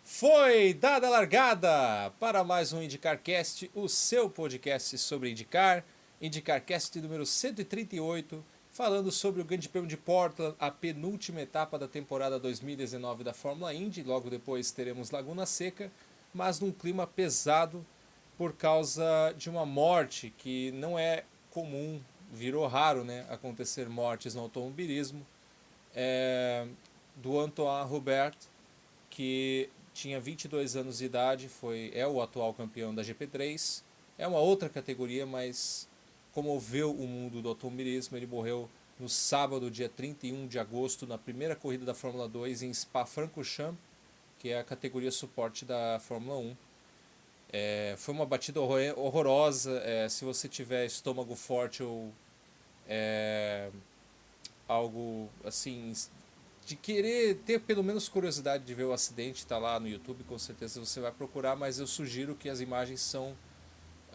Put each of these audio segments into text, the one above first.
Foi dada a largada para mais um IndyCarCast, o seu podcast sobre IndyCar. IndyCarCast número 138, falando sobre o Grande Prêmio de Portland, a penúltima etapa da temporada 2019 da Fórmula Indy. Logo depois teremos Laguna Seca, mas num clima pesado por causa de uma morte que não é comum, virou raro, né, acontecer mortes no automobilismo. Do Antoine Hubert, que tinha 22 anos de idade, é o atual campeão da GP3. É uma outra categoria, mas comoveu o mundo do automobilismo. Ele morreu no sábado, dia 31 de agosto, na primeira corrida da Fórmula 2 em Spa-Francorchamps, que é a categoria suporte da Fórmula 1. Foi uma batida horrorosa. Se você tiver estômago forte ou algo assim de querer ter pelo menos curiosidade de ver o acidente, tá lá no YouTube, com certeza você vai procurar, mas eu sugiro que as imagens são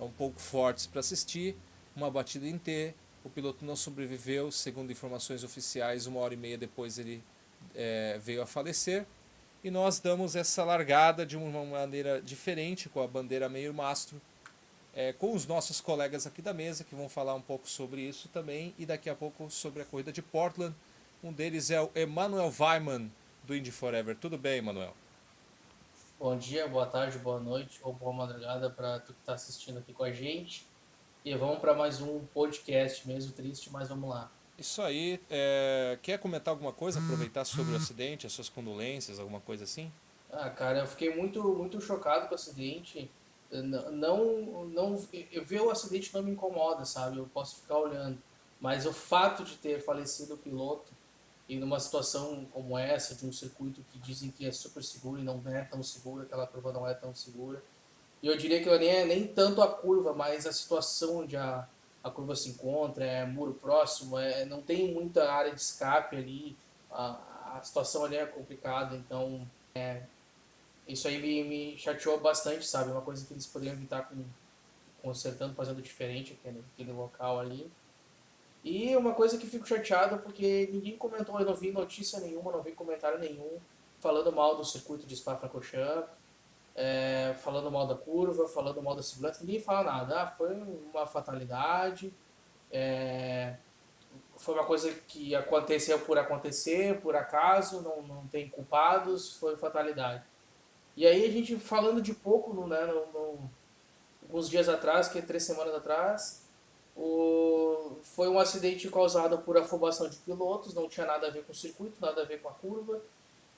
um pouco fortes para assistir. Uma batida em T, o piloto não sobreviveu, segundo informações oficiais, 1 hora e meia depois ele veio a falecer. E nós damos essa largada de uma maneira diferente, com a bandeira meio mastro, com os nossos colegas aqui da mesa, que vão falar um pouco sobre isso também, e daqui a pouco sobre a corrida de Portland. Um deles é o Emanuel Weiman, do Indy Forever. Tudo bem, Emanuel? Bom dia, boa tarde, boa noite ou boa madrugada para tu que está assistindo aqui com a gente. E vamos para mais um podcast, mesmo triste, mas vamos lá. Isso aí. Quer comentar alguma coisa? Aproveitar sobre o acidente, as suas condolências, alguma coisa assim? Ah, cara, eu fiquei muito chocado com o acidente. Não, eu ver o acidente não me incomoda, sabe? Eu posso ficar olhando. Mas o fato de ter falecido o piloto e numa situação como essa, de um circuito que dizem que é super seguro e não é tão seguro, aquela curva não é tão segura. E eu diria que nem tanto a curva, mas a situação onde a curva se encontra, é muro próximo, não tem muita área de escape ali, a situação ali é complicada, então isso aí me chateou bastante, sabe? Uma coisa que eles poderiam evitar consertando, fazendo diferente aquele local ali. E uma coisa que fico chateado porque ninguém comentou, eu não vi notícia nenhuma, não vi comentário nenhum falando mal do circuito de Spa-Francorchamps, falando mal da curva, falando mal da segurança, ninguém fala nada. Ah, foi uma fatalidade, é, foi uma coisa que aconteceu por acontecer, por acaso, não tem culpados, foi fatalidade. E aí a gente falando de pouco, né, alguns dias atrás, que é 3 semanas atrás, foi um acidente causado por afobação de pilotos, não tinha nada a ver com o circuito, nada a ver com a curva,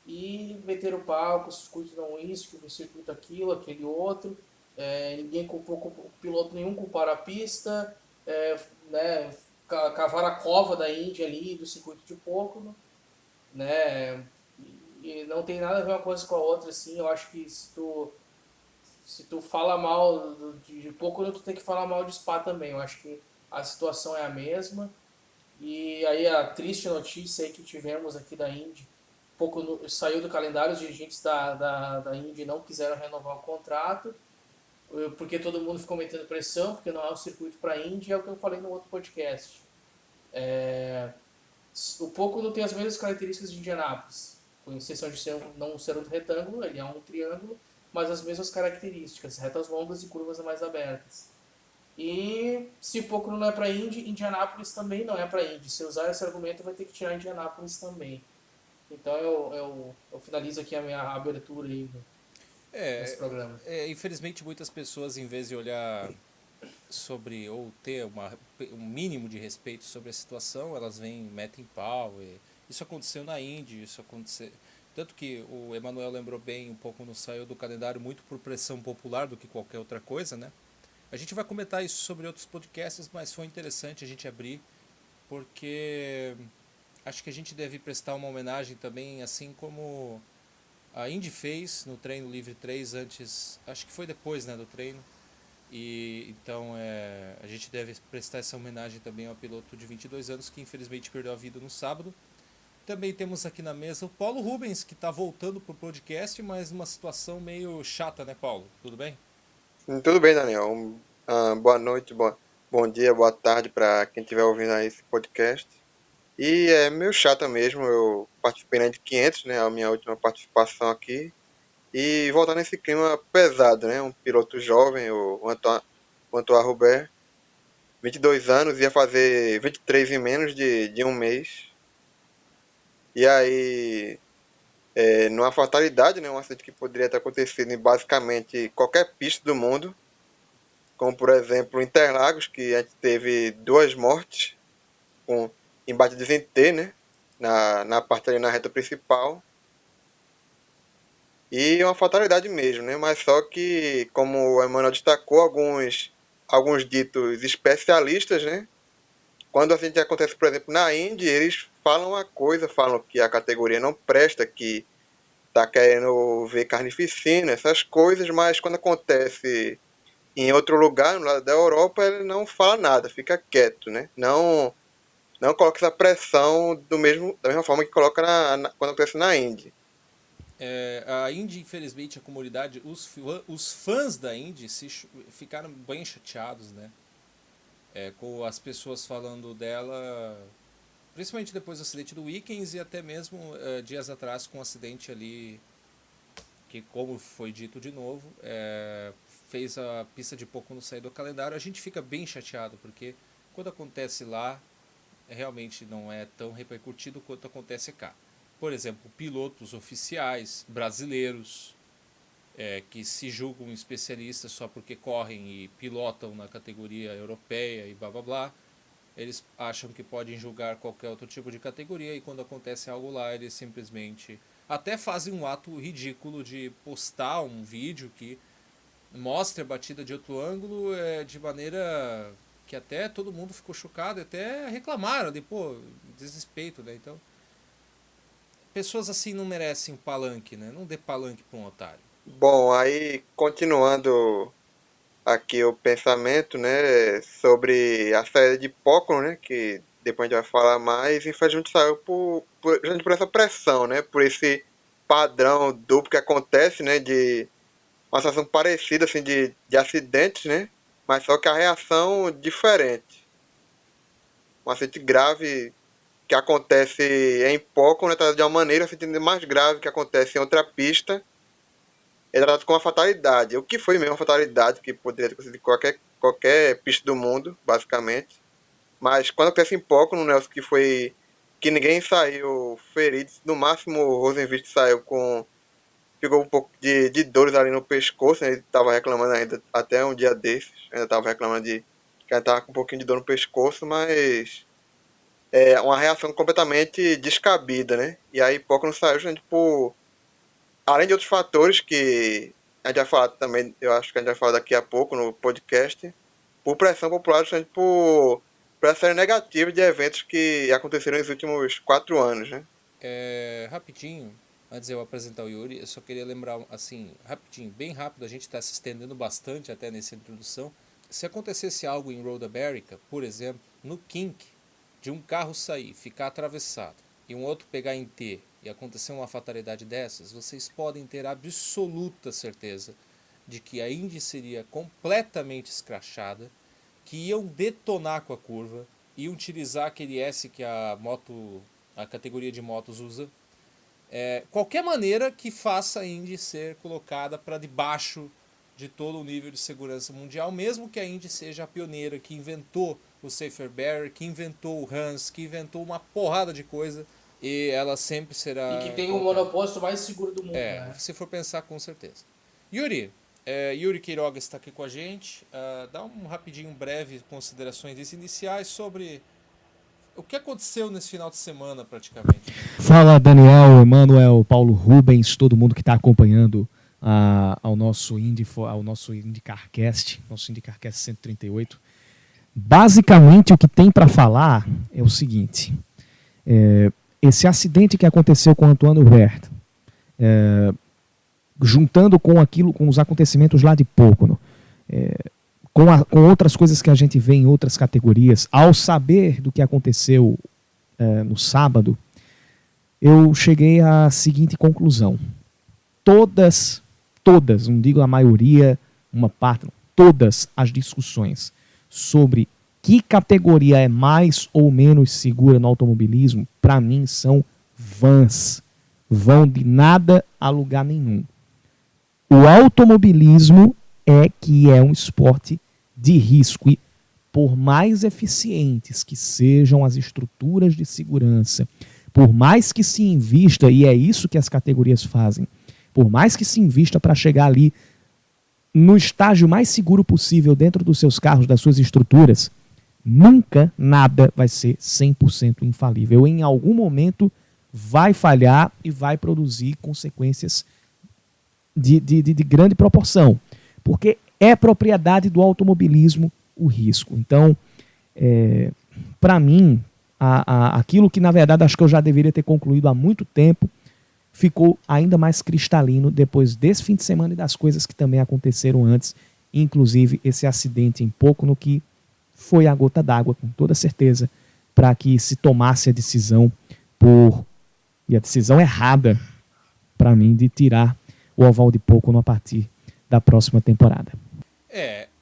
e meteram o pau, que o circuito não isso, que o circuito aquilo, aquele outro. Ninguém culpou, o piloto nenhum culparam a pista, né, cavaram a cova da Índia ali, do circuito de Pocono, né, e não tem nada a ver uma coisa com a outra, assim, eu acho que se tu fala mal de Pocono, tu tem que falar mal de Spa também, eu acho que a situação é a mesma, e aí a triste notícia aí que tivemos aqui da Indy, pouco saiu do calendário, os dirigentes da Indy não quiseram renovar o contrato, porque todo mundo ficou metendo pressão, porque não é um circuito para a Indy, é o que eu falei no outro podcast. O Poco não tem as mesmas características de Indianápolis, com exceção de não ser um retângulo, ele é um triângulo, mas as mesmas características, retas longas e curvas mais abertas. E se o Poco não é para Indy, Indianápolis também não é para Indy. Se usar esse argumento, vai ter que tirar Indianápolis também. Então eu finalizo aqui a minha abertura aí nesse É, programa. Infelizmente muitas pessoas, em vez de olhar sobre ou ter um mínimo de respeito sobre a situação, elas vêm, metem pau. Isso aconteceu na Indy, isso aconteceu. Tanto que o Emanuel lembrou bem, um pouco não saiu do calendário muito por pressão popular do que qualquer outra coisa, né? A gente vai comentar isso sobre outros podcasts, mas foi interessante a gente abrir, porque acho que a gente deve prestar uma homenagem também, assim como a Indy fez no treino livre 3 antes, acho que foi depois, né, do treino. E então a gente deve prestar essa homenagem também ao piloto de 22 anos que infelizmente perdeu a vida no sábado. Também temos aqui na mesa o Paulo Rubens, que está voltando para o podcast, mas numa situação meio chata, né, Paulo? Tudo bem? Tudo bem, Daniel. Boa noite, bom dia, boa tarde para quem estiver ouvindo aí esse podcast. E é meio chato mesmo, eu participei na de 500, né, a minha última participação aqui, e voltar nesse clima pesado, né? Um piloto jovem, o Antoine Hubert, 22 anos, ia fazer 23 em menos de um mês. E aí, numa fatalidade, né? Um acidente que poderia ter acontecido em basicamente qualquer pista do mundo, como por exemplo Interlagos, que a gente teve 2 mortes com em batidas em T, né? Na parte ali na reta principal. E é uma fatalidade mesmo, né? Mas só que, como o Emmanuel destacou, alguns ditos especialistas, né? Quando assim acontece, por exemplo, na Indy, eles falam uma coisa, falam que a categoria não presta, que tá querendo ver carnificina, essas coisas, mas quando acontece em outro lugar, no lado da Europa, ele não fala nada, fica quieto, né? Não coloca essa pressão da mesma forma que coloca quando acontece na Indy. A Indy, infelizmente, a comunidade, os fãs da Indy ficaram bem chateados, né? Com as pessoas falando dela, principalmente depois do acidente do Weekends e até mesmo dias atrás com um acidente ali que, como foi dito de novo, fez a pista de pouco no sair do calendário. A gente fica bem chateado, porque quando acontece lá, realmente não é tão repercutido quanto acontece cá. Por exemplo, pilotos oficiais brasileiros que se julgam especialistas só porque correm e pilotam na categoria europeia e blá blá blá, eles acham que podem julgar qualquer outro tipo de categoria e quando acontece algo lá eles simplesmente até fazem um ato ridículo de postar um vídeo que mostra a batida de outro ângulo de maneira que até todo mundo ficou chocado, até reclamaram de desrespeito, né? Então, pessoas assim não merecem palanque, né? Não dê palanque para um otário. Bom, aí continuando aqui o pensamento, né, sobre a saída de Pocono, né, que depois a gente vai falar mais, infelizmente saiu por essa pressão, né, por esse padrão duplo que acontece, né, de uma situação parecida, assim, de acidentes, né, mas só que a reação diferente. Um acidente grave que acontece em Pocono, né, de uma maneira, assim, mais grave que acontece em outra pista, é tratado como uma fatalidade. O que foi mesmo uma fatalidade, que poderia ter acontecido em qualquer pista do mundo, basicamente. Mas quando acontece em Pocono, no Nelson, que ninguém saiu ferido, no máximo o Rosenvist saiu com. Ficou um pouco de dores ali no pescoço, né? Ele estava reclamando ainda, até um dia desses, ainda estava reclamando que ele estava com um pouquinho de dor no pescoço, mas é uma reação completamente descabida, né? E aí Pocono saiu gente por além de outros fatores que a gente vai falar também, eu acho que a gente vai falar daqui a pouco no podcast, por pressão popular, justamente por essa série negativa de eventos que aconteceram nos últimos 4 anos, né? Rapidinho, antes de eu apresentar o Yuri, eu só queria lembrar, assim, rapidinho, bem rápido, a gente está se estendendo bastante até nessa introdução. Se acontecesse algo em Road America, por exemplo, no kink, de um carro sair, ficar atravessado, e um outro pegar em T, e acontecer uma fatalidade dessas, vocês podem ter absoluta certeza de que a Indy seria completamente escrachada, que iam detonar com a curva, iam utilizar aquele S que a categoria de motos usa, qualquer maneira que faça a Indy ser colocada para debaixo de todo o nível de segurança mundial, mesmo que a Indy seja a pioneira que inventou o Safer Barrier, que inventou o Hans, que inventou uma porrada de coisa, e ela sempre será... E que tem o monopólio mais seguro do mundo, né? Se for pensar, com certeza. Yuri, Yuri Queiroga está aqui com a gente. Dá um rapidinho, breve considerações iniciais sobre o que aconteceu nesse final de semana, praticamente. Fala, Daniel, Emanuel, Paulo Rubens, todo mundo que está acompanhando ao nosso IndyCarCast, nosso IndyCarCast 138. Basicamente, o que tem para falar é o seguinte: esse acidente que aconteceu com o Antoine Hubert, juntando com os acontecimentos lá de Pocono, com outras coisas que a gente vê em outras categorias, ao saber do que aconteceu no sábado, eu cheguei à seguinte conclusão: todas, não digo a maioria, uma parte, todas as discussões sobre que categoria é mais ou menos segura no automobilismo, para mim são vãs. Vão de nada a lugar nenhum. o automobilismo é um esporte de risco e por mais eficientes que sejam as estruturas de segurança, por mais que se invista, e é isso que as categorias fazem, por mais que se invista para chegar ali no estágio mais seguro possível dentro dos seus carros, das suas estruturas, nunca nada vai ser 100% infalível. Em algum momento vai falhar e vai produzir consequências de grande proporção, porque é propriedade do automobilismo o risco. Então, para mim, aquilo que na verdade acho que eu já deveria ter concluído há muito tempo, ficou ainda mais cristalino depois desse fim de semana e das coisas que também aconteceram antes, inclusive esse acidente em Pocono, que foi a gota d'água, com toda certeza, para que se tomasse a decisão e a decisão errada, para mim, de tirar o oval de Pocono a partir da próxima temporada.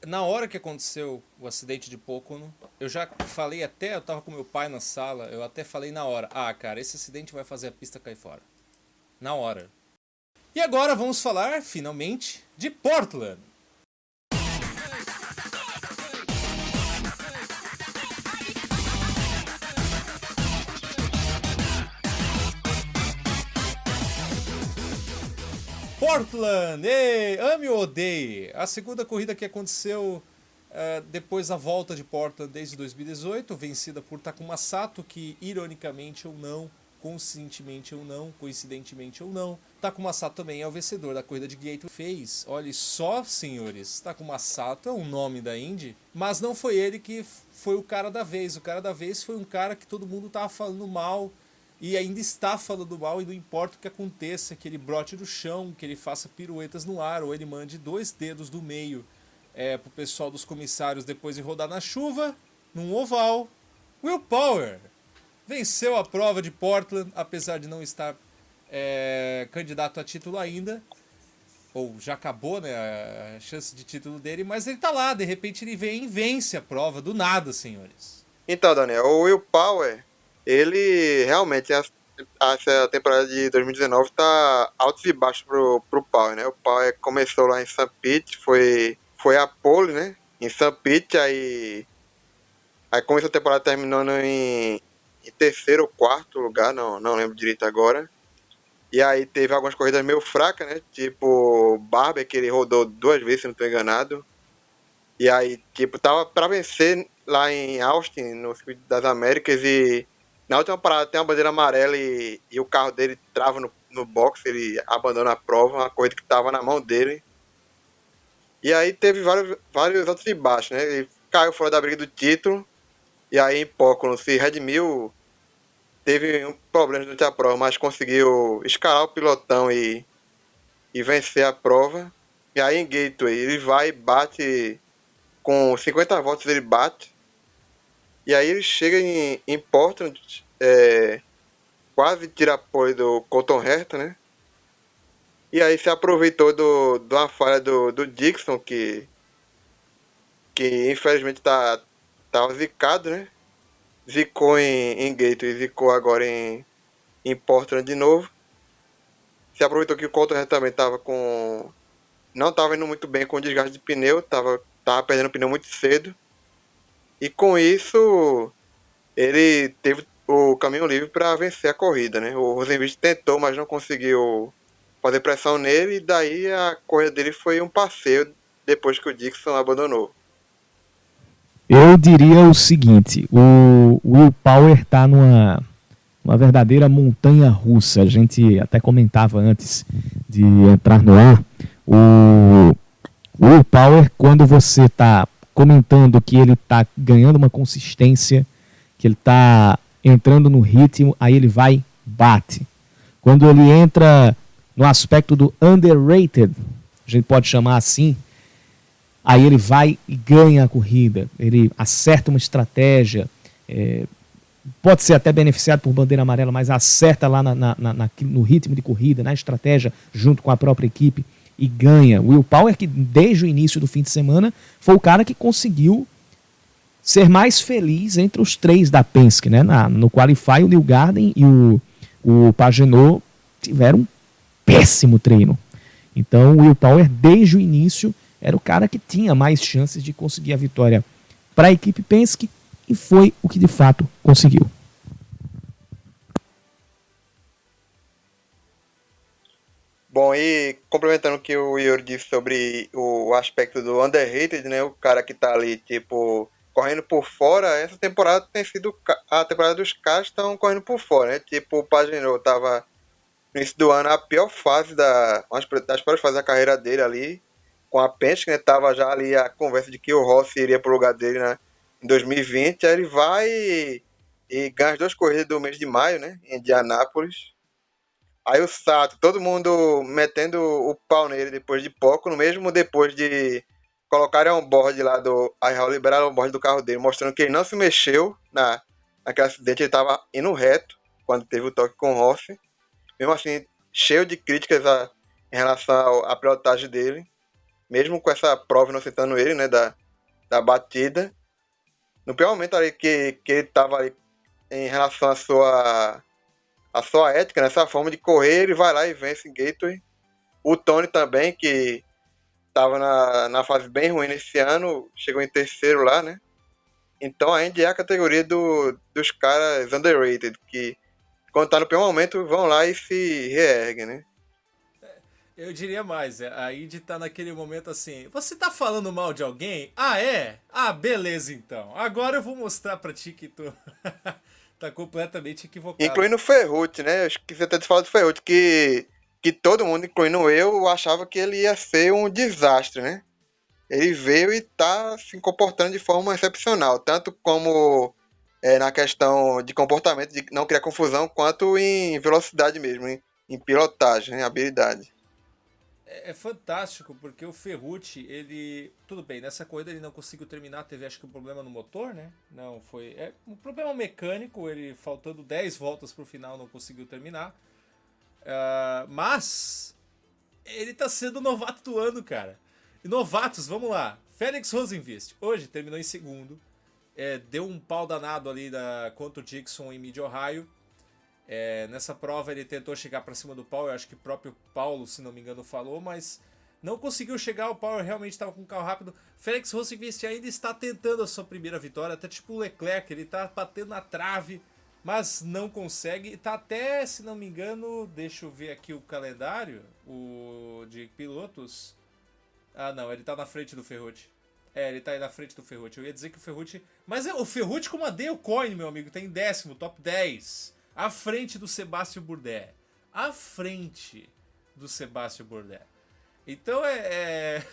Na hora que aconteceu o acidente de Pocono, eu já falei até, eu tava com meu pai na sala, eu até falei na hora, cara, esse acidente vai fazer a pista cair fora. Na hora. E agora vamos falar, finalmente, de Portland. Portland, ame ou odeie. A segunda corrida que aconteceu depois da volta de Portland desde 2018, vencida por Takuma Sato, que ironicamente ou não, conscientemente ou não, coincidentemente ou não, Takuma Sato também é o vencedor da corrida de Gateway. Fez, olha só, senhores, Takuma Sato é o nome da Indy, mas não foi ele que foi o cara da vez. O cara da vez foi um cara que todo mundo tava falando mal e ainda está falando mal, e não importa o que aconteça, que ele brote do chão, que ele faça piruetas no ar, ou ele mande 2 dedos do meio pro pessoal dos comissários depois de rodar na chuva, num oval. Will Power venceu a prova de Portland, apesar de não estar candidato a título ainda, ou já acabou, né, a chance de título dele, mas ele tá lá, de repente ele vem e vence a prova, do nada, senhores. Então, Daniel, o Will Power, ele realmente, essa temporada de 2019 tá altos e baixos pro Power, né? O Power começou lá em St. Pete, foi a pole, né, em St. Pete, aí começou a temporada terminando em terceiro ou quarto lugar, não lembro direito agora. E aí teve algumas corridas meio fracas, né? Tipo Barber, que ele rodou 2 vezes, se não estou enganado. E aí, tipo, tava pra vencer lá em Austin, no Circuito das Américas, e na última parada tem uma bandeira amarela e o carro dele trava no box, ele abandona a prova, uma corrida que tava na mão dele. E aí teve vários altos e baixos, né? Ele caiu fora da briga do título, e aí em Pocono se redimiu, teve um problema durante a prova, mas conseguiu escalar o pilotão e vencer a prova. E aí em Gateway ele vai e bate, com 50 voltas ele bate, e aí ele chega em Portland, quase tira apoio do Colton Herta, né? E aí se aproveitou de uma falha do Dixon, que infelizmente tava zicado, né? Zicou em Gateway, zicou agora em Portland de novo. Se aproveitou que o Colton Herta também não estava indo muito bem com o desgaste de pneu, tava perdendo pneu muito cedo. E com isso, ele teve o caminho livre para vencer a corrida, né? O Rosenqvist tentou, mas não conseguiu fazer pressão nele, e daí a corrida dele foi um passeio depois que o Dixon abandonou. Eu diria o seguinte, o Will Power está numa verdadeira montanha russa. A gente até comentava antes de entrar no ar. O Will Power, quando você está comentando que ele está ganhando uma consistência, que ele está entrando no ritmo, aí ele vai, bate. Quando ele entra no aspecto do underrated, a gente pode chamar assim, aí ele vai e ganha a corrida, ele acerta uma estratégia, pode ser até beneficiado por bandeira amarela, mas acerta lá no ritmo de corrida, na estratégia, junto com a própria equipe, e ganha. Will Power, que desde o início do fim de semana foi o cara que conseguiu ser mais feliz entre os 3 da Penske, né? No Qualify, o Newgarden e o Pagenaud tiveram um péssimo treino. Então o Will Power, desde o início, era o cara que tinha mais chances de conseguir a vitória para a equipe Penske, e foi o que de fato conseguiu. Bom, e complementando o que o Yuri disse sobre o aspecto do underrated, né? O cara que tá ali, tipo, correndo por fora, essa temporada tem sido a temporada dos caras que estão correndo por fora, né? Tipo, o Pagenaud tava no início do ano a pior fase das piores fases da carreira dele ali, com a Penske, né? Tava já ali a conversa de que o Rossi iria pro lugar dele, né, em 2020, aí ele vai e ganha as 2 corridas do mês de maio, né? Em Indianápolis. Aí o Sato, todo mundo metendo o pau nele depois de pouco, mesmo depois de colocarem on-board lá do. Aí liberaram o on-board do carro dele, mostrando que ele não se mexeu naquele acidente, ele estava indo reto quando teve o toque com o Rossi. Mesmo assim, cheio de críticas em relação à pilotagem dele, mesmo com essa prova inocentando ele, né, da batida. No pior momento ali que ele estava ali em relação à sua ética, nessa forma de correr, ele vai lá e vence em Gateway. O Tony também, que estava na fase bem ruim nesse ano, chegou em terceiro lá, né? Então a Indy é a categoria dos caras underrated, que quando tá no pior momento vão lá e se reerguem, né? Eu diria mais, a Indy tá naquele momento assim, você tá falando mal de alguém? Ah, é? Ah, beleza então. Agora eu vou mostrar pra ti que tu tá completamente equivocado. Incluindo o Ferrucci, né? Eu esqueci até de falar do Ferrucci, que todo mundo, incluindo eu, achava que ele ia ser um desastre, né? Ele veio e tá se comportando de forma excepcional, tanto como na questão de comportamento, de não criar confusão, quanto em velocidade mesmo, em pilotagem, em habilidade. É fantástico, porque o Ferrucci, ele... Tudo bem, nessa corrida ele não conseguiu terminar, teve acho que um problema no motor, né? Não, foi... É um problema mecânico, ele faltando 10 voltas pro final não conseguiu terminar. Mas... ele tá sendo novato do ano, cara. E novatos, vamos lá. Felix Rosenqvist, hoje terminou em segundo. Deu um pau danado ali contra o Dixon em Mid-Ohio. Nessa prova ele tentou chegar para cima do Power, eu acho que o próprio Paulo, se não me engano, falou, mas não conseguiu chegar, o Power realmente estava com um carro rápido. Felix Rosenqvist ainda está tentando a sua primeira vitória, até tipo o Leclerc, ele está batendo na trave, mas não consegue. Está até, se não me engano, deixa eu ver aqui o calendário de pilotos. Ah não, ele está na frente do Ferrucci. Ele tá aí na frente do Ferrucci. Eu ia dizer que o Ferrucci... Mas o Ferrucci com a Dale Coyne, meu amigo, tá em 10º, top 10. À frente do Sébastien Bourdais. À frente do Sébastien Bourdais. Então é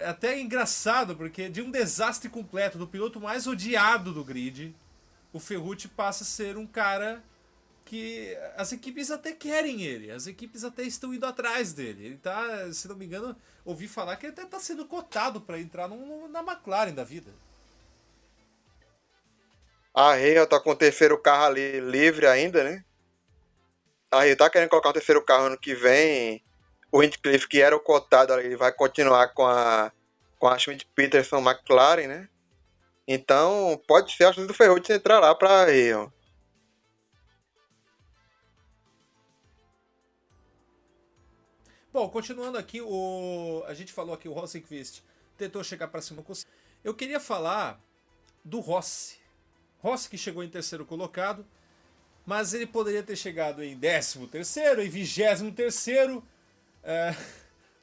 até engraçado, porque de um desastre completo, do piloto mais odiado do grid, o Ferrucci passa a ser um cara que as equipes até querem ele. As equipes até estão indo atrás dele. Ele tá, se não me engano, ouvi falar que ele até tá sendo cotado para entrar na McLaren da vida. A Real tá com o terceiro carro ali livre ainda, né? A Real tá querendo colocar um terceiro carro ano que vem. O Hinchcliffe, que era o cotado ali, ele vai continuar com a Schmidt-Peterson McLaren, né? Então, pode ser a chance do Ferrucci entrar lá pra Real. Bom, continuando aqui, a gente falou aqui, o Rosenqvist tentou chegar para cima. Eu queria falar do Rossi. Rossi que chegou em terceiro colocado, mas ele poderia ter chegado em 13º, em 23º,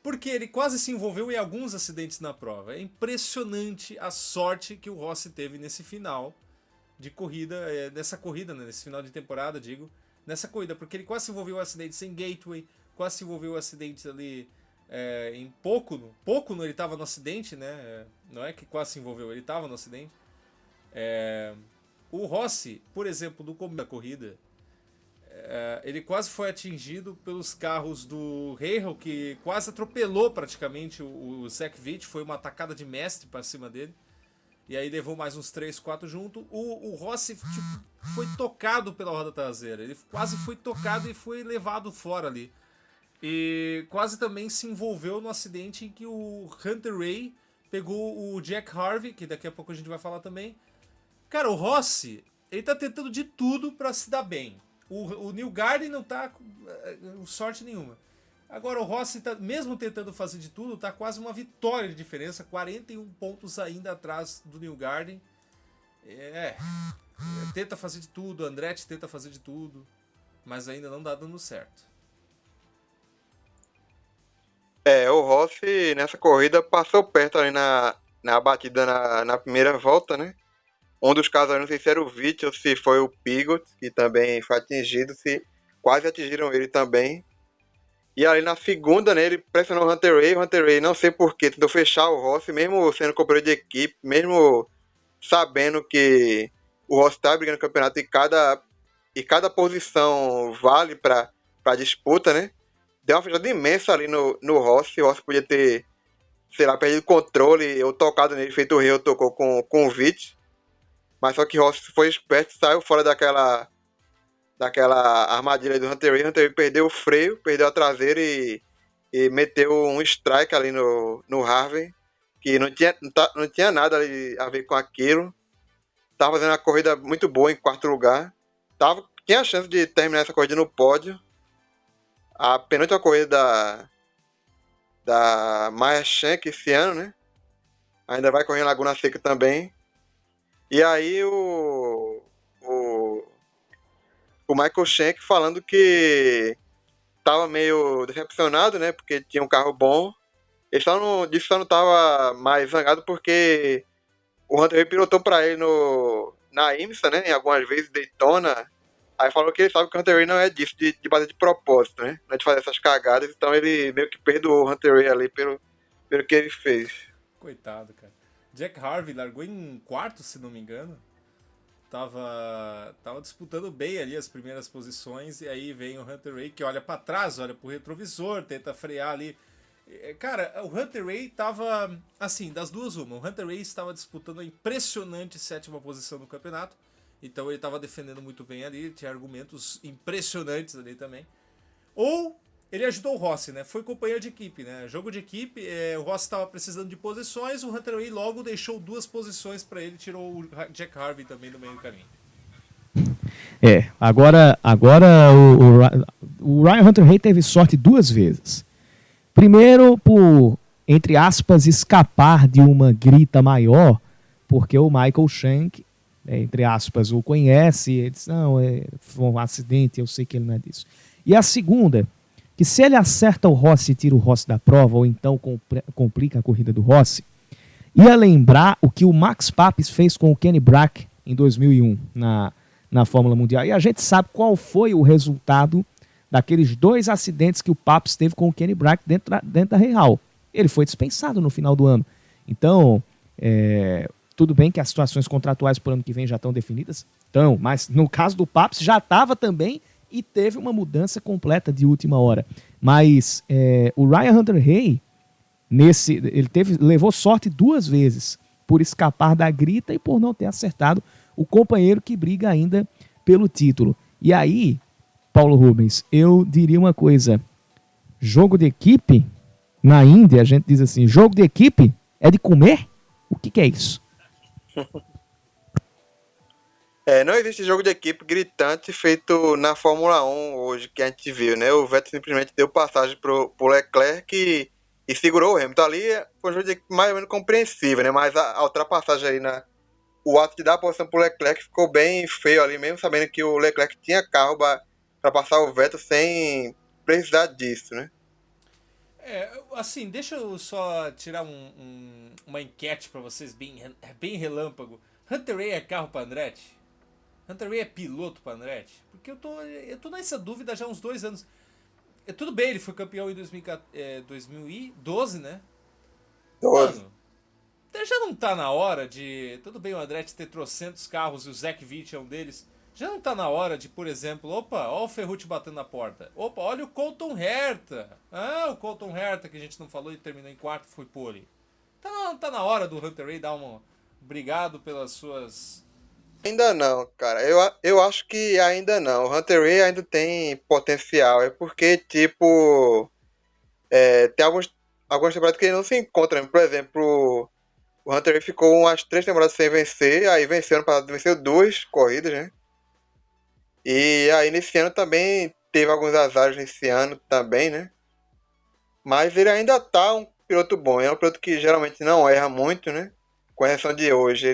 porque ele quase se envolveu em alguns acidentes na prova. É impressionante a sorte que o Rossi teve nesse final de corrida, nessa corrida, né, nesse final de temporada, digo, nessa corrida, porque ele quase se envolveu em acidentes em Gateway, quase se envolveu em acidentes ali em Pocono. Pocono ele estava no acidente, né? Não é que quase se envolveu, ele estava no acidente. O Rossi, por exemplo, no começo da corrida, ele quase foi atingido pelos carros do Rahal, que quase atropelou praticamente o Zach Witt, foi uma atacada de mestre para cima dele, e aí levou mais uns 3, 4 junto. O Rossi foi tocado pela roda traseira, ele quase foi tocado e foi levado fora ali. E quase também se envolveu no acidente em que o Hunter Ray pegou o Jack Harvey, que daqui a pouco a gente vai falar também. Cara, o Rossi, ele tá tentando de tudo pra se dar bem. O Neil Garden não tá com sorte nenhuma. Agora o Rossi, mesmo tentando fazer de tudo, tá quase uma vitória de diferença, 41 pontos ainda atrás do Newgarden. Tenta fazer de tudo, Andretti tenta fazer de tudo, mas ainda não dá dando certo. O Rossi nessa corrida passou perto ali na batida na primeira volta, né? Um dos casos, eu não sei se era o Vitt ou se foi o Pigot, que também foi atingido, se quase atingiram ele também. E ali na segunda, né, ele pressionou o Hunter Ray, não sei porquê, tentou fechar o Rossi, mesmo sendo companheiro de equipe, mesmo sabendo que o Rossi está brigando no campeonato e cada posição vale para disputa, né? Deu uma fechada imensa ali no Rossi. O Rossi podia ter, sei lá, perdido o controle ou tocado nele, feito o Rio tocou com o Vitt. Mas só que o Rossi foi esperto e saiu fora daquela armadilha do Hunter Ray. Hunter Ray perdeu o freio, perdeu a traseira e meteu um strike ali no Harvey, que não tinha nada ali a ver com aquilo. Tava fazendo uma corrida muito boa em quarto lugar. Tinha a chance de terminar essa corrida no pódio. A penúltima corrida da Maya Shank esse ano, né? Ainda vai correr em Laguna Seca também. E aí o Michael Shank falando que tava meio decepcionado, né? Porque tinha um carro bom. Ele disse que só não tava mais zangado porque o Hunter Ray pilotou pra ele na IMSA, né? Em algumas vezes, Daytona. Aí falou que ele sabe que o Hunter Ray não é disso, de bater de propósito, né? Não é de fazer essas cagadas. Então ele meio que perdoou o Hunter Ray ali pelo que ele fez. Coitado, cara. Jack Harvey largou em quarto, se não me engano. Tava disputando bem ali as primeiras posições. E aí vem o Hunter Ray que olha pra trás, olha pro retrovisor, tenta frear ali. Cara, o Hunter Ray tava, assim, das duas uma. O Hunter Ray estava disputando a impressionante sétima posição no campeonato. Então ele estava defendendo muito bem ali, tinha argumentos impressionantes ali também. Ou ele ajudou o Rossi, né? Foi companheiro de equipe, né? Jogo de equipe, o Rossi estava precisando de posições, o Hunter Ray logo deixou 2 posições para ele, tirou o Jack Harvey também do meio do caminho. Agora o Ryan Hunter Ray teve sorte 2 vezes. Primeiro, por, entre aspas, escapar de uma grita maior, porque o Michael Shank, entre aspas, o conhece, ele disse, não, foi um acidente, eu sei que ele não é disso. E a segunda, que se ele acerta o Rossi e tira o Rossi da prova, ou então complica a corrida do Rossi, ia lembrar o que o Max Papis fez com o Kenny Brack em 2001, na Fórmula Mundial. E a gente sabe qual foi o resultado daqueles 2 acidentes que o Papis teve com o Kenny Brack dentro da Real. Ele foi dispensado no final do ano. Então, tudo bem que as situações contratuais para o ano que vem já estão definidas, mas no caso do Papis já estava também e teve uma mudança completa de última hora. Mas o Ryan Hunter Ray, ele levou sorte 2 vezes, por escapar da grita e por não ter acertado o companheiro que briga ainda pelo título. E aí, Paulo Rubens, eu diria uma coisa, jogo de equipe, na Índia a gente diz assim, jogo de equipe é de comer? O que é isso? Não existe jogo de equipe gritante feito na Fórmula 1 hoje, que a gente viu, né? O Vettel simplesmente deu passagem pro Leclerc e segurou o Hamilton. Ali foi um jogo de equipe mais ou menos compreensível, né? Mas a ultrapassagem aí o ato de dar a posição pro Leclerc ficou bem feio ali, mesmo sabendo que o Leclerc tinha carro para passar o Vettel sem precisar disso, né? Assim, deixa eu só tirar uma enquete para vocês, bem relâmpago. Hunter Ray é carro para Andretti? Hunter Ray é piloto para Andretti? Porque eu tô nessa dúvida já há uns 2 anos. Tudo bem, ele foi campeão em 2012, né? 12. Mano, já não tá na hora de... Tudo bem o Andretti ter trocentos carros e o Zach Witt é um deles. Já não tá na hora de, por exemplo... Opa, olha o Ferrucci batendo na porta. Opa, olha o Colton Herta. O Colton Herta que a gente não falou e terminou em quarto foi pole. Tá na hora do Hunter Ray dar um... Obrigado pelas suas... Ainda não, cara. Eu acho que ainda não. O Hunter Ray ainda tem potencial. É porque, tipo... tem algumas temporadas que ele não se encontra. Por exemplo... O Hunter Ray ficou umas 3 temporadas sem vencer, aí venceu ano passado, venceu 2 corridas, né? E aí nesse ano também teve alguns azares nesse ano também, né? Mas ele ainda tá um piloto bom. É um piloto que geralmente não erra muito, né? Com exceção de hoje,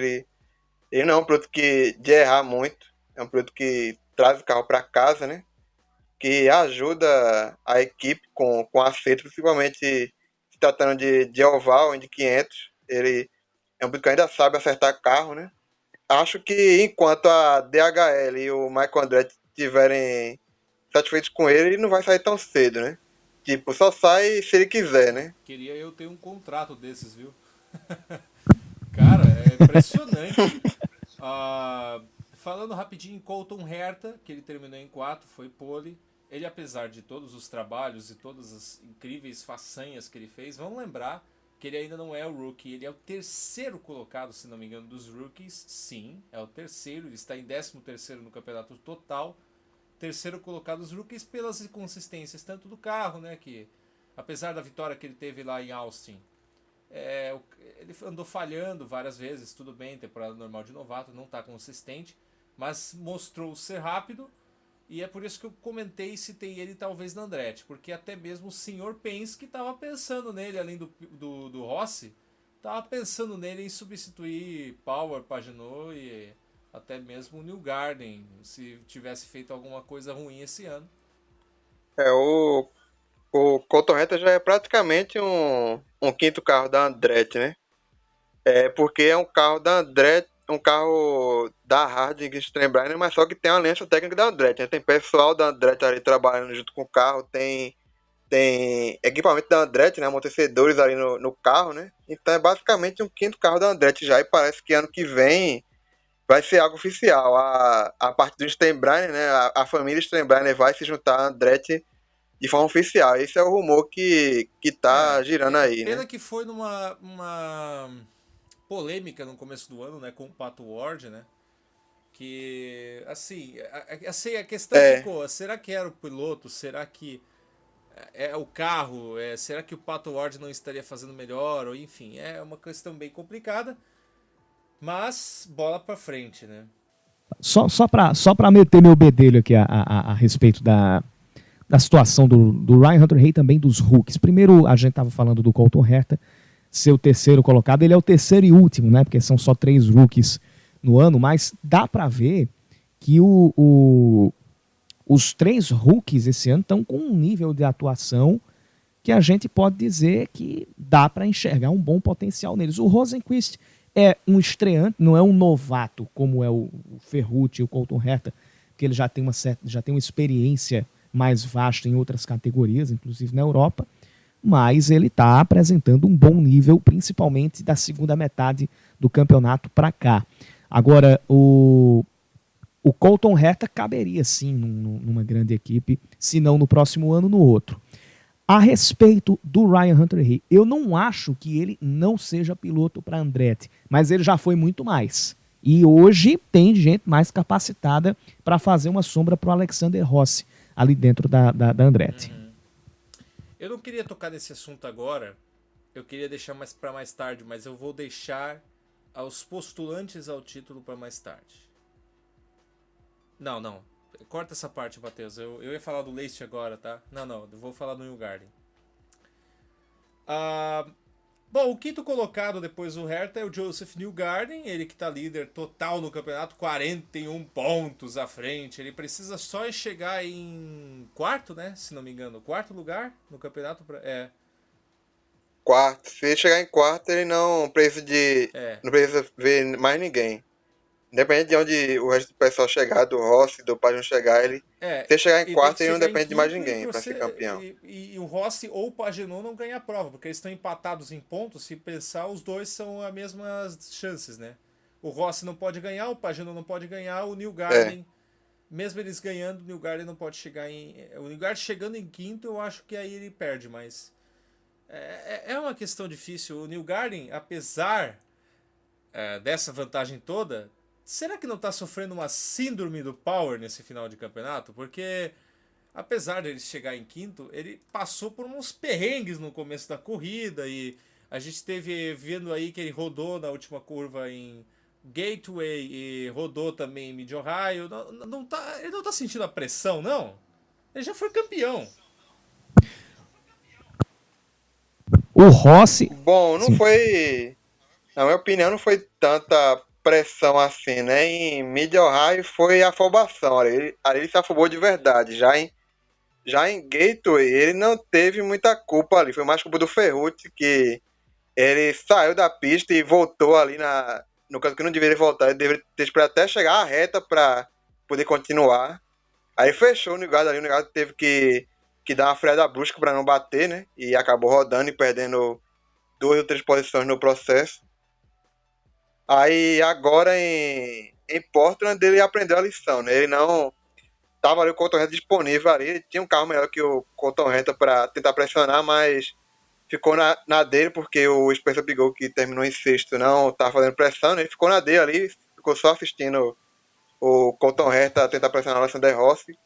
ele não é um piloto de errar muito. É um piloto que traz o carro para casa, né? Que ajuda a equipe com acerto, principalmente se tratando de oval, de 500. Ele é um piloto que ainda sabe acertar carro, né? Acho que enquanto a DHL e o Michael Andretti estiverem satisfeitos com ele, ele não vai sair tão cedo, né? Tipo, só sai se ele quiser, né? Queria eu ter um contrato desses, viu? Cara, é impressionante. Falando rapidinho em Colton Herta, que ele terminou em 4, foi pole. Ele, apesar de todos os trabalhos e todas as incríveis façanhas que ele fez, vamos lembrar que ele ainda não é o rookie. Ele é o terceiro colocado, se não me engano, dos rookies. Sim, é o terceiro. Ele está em 13º no campeonato total. Terceiro colocado dos rookies pelas inconsistências, tanto do carro, né? Que apesar da vitória que ele teve lá em Austin, ele andou falhando várias vezes, tudo bem, temporada normal de novato, não está consistente, mas mostrou ser rápido, e é por isso que eu comentei e citei ele talvez na Andretti, porque até mesmo o senhor Penske estava pensando nele, além do Rossi, estava pensando nele em substituir Power, Pagenot e até mesmo o Newgarden, se tivesse feito alguma coisa ruim esse ano. É, o Colton Herta já é praticamente um quinto carro da Andretti, né? É porque é um carro da Andretti, um carro da Harding Steinbrenner, mas só que tem a aliança técnica da Andretti, né? Tem pessoal da Andretti ali trabalhando junto com o carro, tem equipamento da Andretti, né? Amortecedores ali no carro, né? Então é basicamente um quinto carro da Andretti já, e parece que ano que vem vai ser algo oficial. A parte do Steinbrenner, né? A família Steinbrenner vai se juntar à Andretti de forma oficial. Esse é o rumor que tá girando aí, né? Pena que foi numa uma polêmica no começo do ano, né, com o Pato Ward, né? Que assim, a questão ficou, será que era o piloto? Será que é o carro? Será que o Pato Ward não estaria fazendo melhor? Ou enfim, é uma questão bem complicada. Mas bola pra frente, né? Só pra meter meu bedelho aqui a respeito da situação do Ryan Hunter-Reay e também dos rookies. Primeiro, a gente estava falando do Colton Herta, seu terceiro colocado. Ele é o terceiro e último, né? Porque são só 3 rookies no ano, mas dá para ver que os 3 rookies esse ano estão com um nível de atuação que a gente pode dizer que dá para enxergar um bom potencial neles. O Rosenqvist é um estreante, não é um novato como é o Ferrucci e o Colton Herta, porque ele já tem uma experiência mais vasta em outras categorias, inclusive na Europa, mas ele está apresentando um bom nível, principalmente da segunda metade do campeonato para cá. Agora, o Colton Herta caberia sim numa grande equipe, se não no próximo ano, no outro. A respeito do Ryan Hunter-Reay, eu não acho que ele não seja piloto para Andretti, mas ele já foi muito mais. E hoje tem gente mais capacitada para fazer uma sombra para o Alexander Rossi ali dentro da Andretti. Eu não queria tocar nesse assunto agora, eu queria deixar para mais tarde, mas eu vou deixar aos postulantes ao título para mais tarde. Não. Corta essa parte, Matheus. Eu ia falar do Leite agora, tá? Não. Eu vou falar do Newgarden. Bom, o quinto colocado depois do Herta é o Joseph Newgarden. Ele que tá líder total no campeonato, 41 pontos à frente. Ele precisa só chegar em quarto, né? Se não me engano. Quarto lugar no campeonato. Quarto. Se ele chegar em quarto, ele não precisa não precisa ver mais ninguém. Independente de onde o resto do pessoal chegar, do Rossi, do Pagenaud chegar, se ele chegar em quarto, ele não depende de mais ninguém para ser campeão. E o Rossi ou o Pagenaud não ganham a prova, porque eles estão empatados em pontos. Se pensar, os dois são as mesmas chances, né? O Rossi não pode ganhar, o Pagenaud não pode ganhar, o Newgarden, mesmo eles ganhando, o Newgarden não pode chegar em... O Newgarden chegando em quinto, eu acho que aí ele perde, mas... É uma questão difícil. O Newgarden, apesar dessa vantagem toda... Será que não está sofrendo uma síndrome do Power nesse final de campeonato? Porque, apesar dele chegar em quinto, ele passou por uns perrengues no começo da corrida e a gente teve vendo aí que ele rodou na última curva em Gateway e rodou também em Mid-Ohio. Ele não está sentindo a pressão, não? Ele já foi campeão. O Rossi... Bom, não Sim. foi, na minha opinião, não foi tanta pressão assim, né? Em Mid-Ohio foi afobação, ali ele se afobou de verdade. Já em Gateway, ele não teve muita culpa ali, foi mais culpa do Ferrucci, que ele saiu da pista e voltou ali no canto que não deveria voltar, ele deveria ter esperado até chegar à reta para poder continuar. Aí fechou o Newgarden ali, o Newgarden teve que dar uma freada brusca para não bater, né? E acabou rodando e perdendo 2 ou 3 posições no processo. Aí agora em Portland ele aprendeu a lição, né? Ele não tava ali o Colton Herta disponível ali, tinha um carro melhor que o Colton Herta para tentar pressionar, mas ficou na dele porque o Spencer Pigot, que terminou em sexto, não tava fazendo pressão, né? Ele ficou na dele ali, ficou só assistindo o Colton Herta tentar pressionar o Alexander Rossi,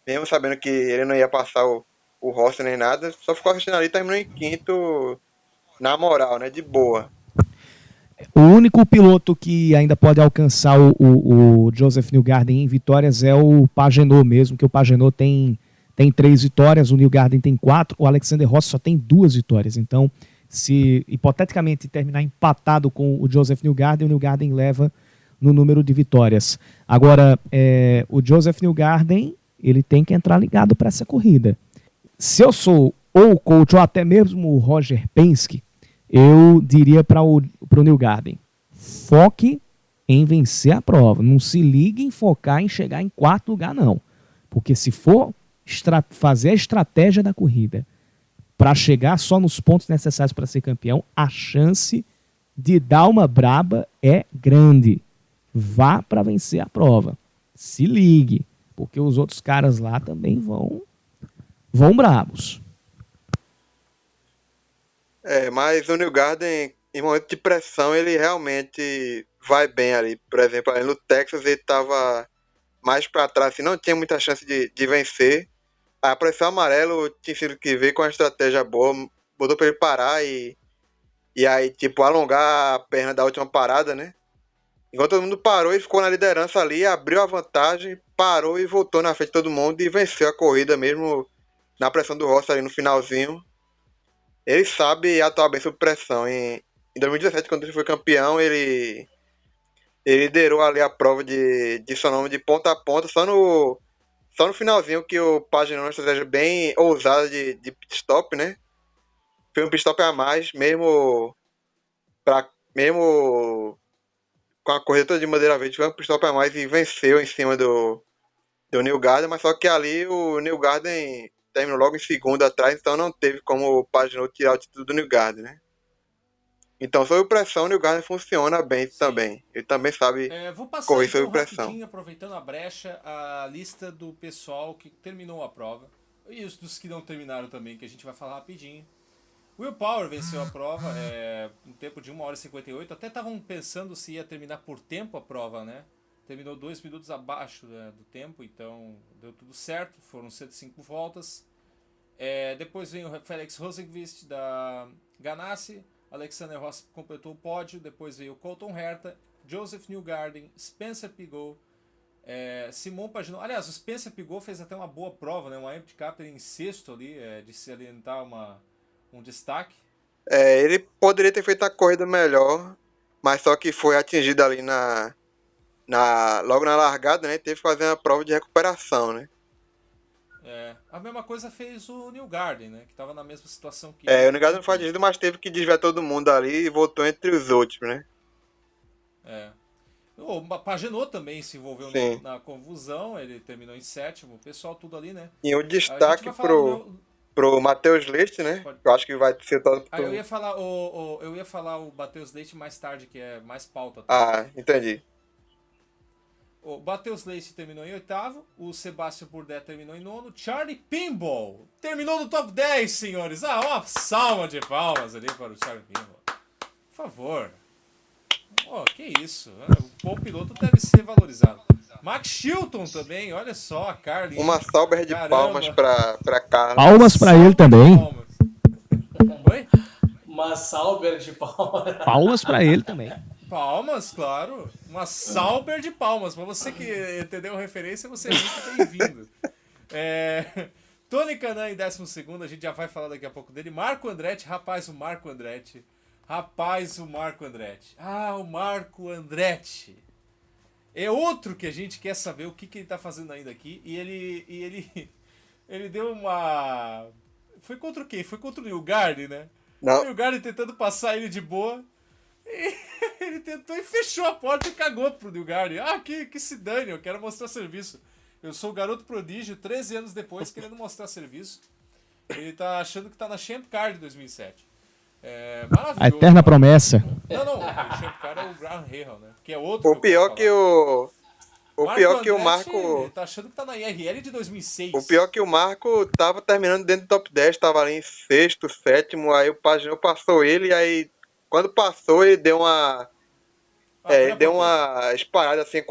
mesmo sabendo que ele não ia passar o Rossi nem nada, só ficou assistindo ali e terminou em quinto na moral, né? De boa. O único piloto que ainda pode alcançar o Joseph Newgarden em vitórias é o Pagenot mesmo, que o Pagenot tem 3 vitórias, o Newgarden tem 4, o Alexander Rossi só tem 2 vitórias. Então, se hipoteticamente terminar empatado com o Joseph Newgarden, o Newgarden leva no número de vitórias. Agora, o Joseph Newgarden, ele tem que entrar ligado para essa corrida. Se eu sou ou o coach ou até mesmo o Roger Penske, eu diria para o Newgarden, foque em vencer a prova. Não se ligue em focar em chegar em 4º lugar, não. Porque se for fazer a estratégia da corrida para chegar só nos pontos necessários para ser campeão, a chance de dar uma braba é grande. Vá para vencer a prova. Se ligue, porque os outros caras lá também vão brabos. Mas o Newgarden, em momento de pressão, ele realmente vai bem ali. Por exemplo, ali no Texas ele estava mais para trás, assim, não tinha muita chance de vencer. A pressão amarelo tinha sido que veio com uma estratégia boa, botou para ele parar e aí, tipo, alongar a perna da última parada, né? Enquanto todo mundo parou, ele ficou na liderança ali, abriu a vantagem, parou e voltou na frente de todo mundo e venceu a corrida mesmo na pressão do Rossi ali no finalzinho. Ele sabe atuar bem sob pressão. Em 2017, quando ele foi campeão, ele liderou ali a prova de sonoma de ponta a ponta, só no finalzinho que o Pagenaud, uma estratégia bem ousada de pit stop, né? Foi um pit stop a mais, mesmo com a corrida toda de madeira verde, foi um pit stop a mais e venceu em cima do Newgarden, mas só que ali o Newgarden terminou logo em segundo atrás, então não teve como o Pagenaud tirar o título do Newgarden, né? Então, sob pressão, o Newgarden funciona bem. Sim. Também. Ele também sabe vou passar correr então, sob pressão. Rapidinho, aproveitando a brecha, a lista do pessoal que terminou a prova. E os dos que não terminaram também, que a gente vai falar rapidinho. Will Power venceu a prova, um tempo de 1h58. Até estavam pensando se ia terminar por tempo a prova, né? Terminou 2 minutos abaixo do tempo, então deu tudo certo. Foram 105 voltas. Depois vem o Felix Rosenqvist da Ganassi. Alexander Rossi completou o pódio. Depois veio o Colton Herta, Joseph Newgarden, Spencer Pigot, Simon Pagenaud. Aliás, o Spencer Pigot fez até uma boa prova, né? Uma empty captain em sexto ali, de se alientar um destaque. Ele poderia ter feito a corrida melhor, mas só que foi atingido ali logo na largada, né? Teve que fazer uma prova de recuperação, né? A mesma coisa fez o Newgarden, né? Que estava na mesma situação que o Newgarden não foi atingido, mas teve que desviar todo mundo ali e voltou entre os outros, né? O Pagenaud também se envolveu na confusão, ele terminou em sétimo, o pessoal tudo ali, né? E o destaque pro Matheus Leite, né? Eu acho que vai ser todo. Eu ia falar o Matheus Leite mais tarde, que é mais pauta. Tá? Entendi. O Matheus Leite terminou em oitavo, o Sebastian Bourdais terminou em nono, Charlie Pinball terminou no top 10, senhores. Uma salva de palmas ali para o Charlie Pinball. Por favor. Que isso. O bom piloto deve ser valorizado. Max Chilton também, olha só, a Carly. Uma salva de palmas para Carly. Palmas para ele também. Oi? Uma salva de palmas. Palmas para ele também. Palmas, claro. Uma salva de palmas. Para você que entendeu a referência, você é muito bem-vindo. Tony Kanaan em 12º, a gente já vai falar daqui a pouco dele. Marco Andretti, rapaz, o Marco Andretti. Ah, o Marco Andretti. É outro que a gente quer saber o que ele tá fazendo ainda aqui. E ele deu uma... Foi contra o quê? Foi contra o Newgarden, né? Não. O Newgarden tentando passar ele de boa. E ele tentou e fechou a porta e cagou pro Newgarden. Ah, que se dane, eu quero mostrar serviço. Eu sou o garoto prodígio, 13 anos depois, querendo mostrar serviço. Ele tá achando que tá na Champ Car de 2007. Maravilhoso. A eterna promessa. Não, o Champ Car é o Graham Rahal, né? Que é outro. O pior que o Marco Marco. tá achando que tá na IRL de 2006. O pior que o Marco tava terminando dentro do top 10, tava ali em sexto, sétimo, aí o Paginot passou ele, e aí quando passou ele deu uma. Ele deu uma espalhada assim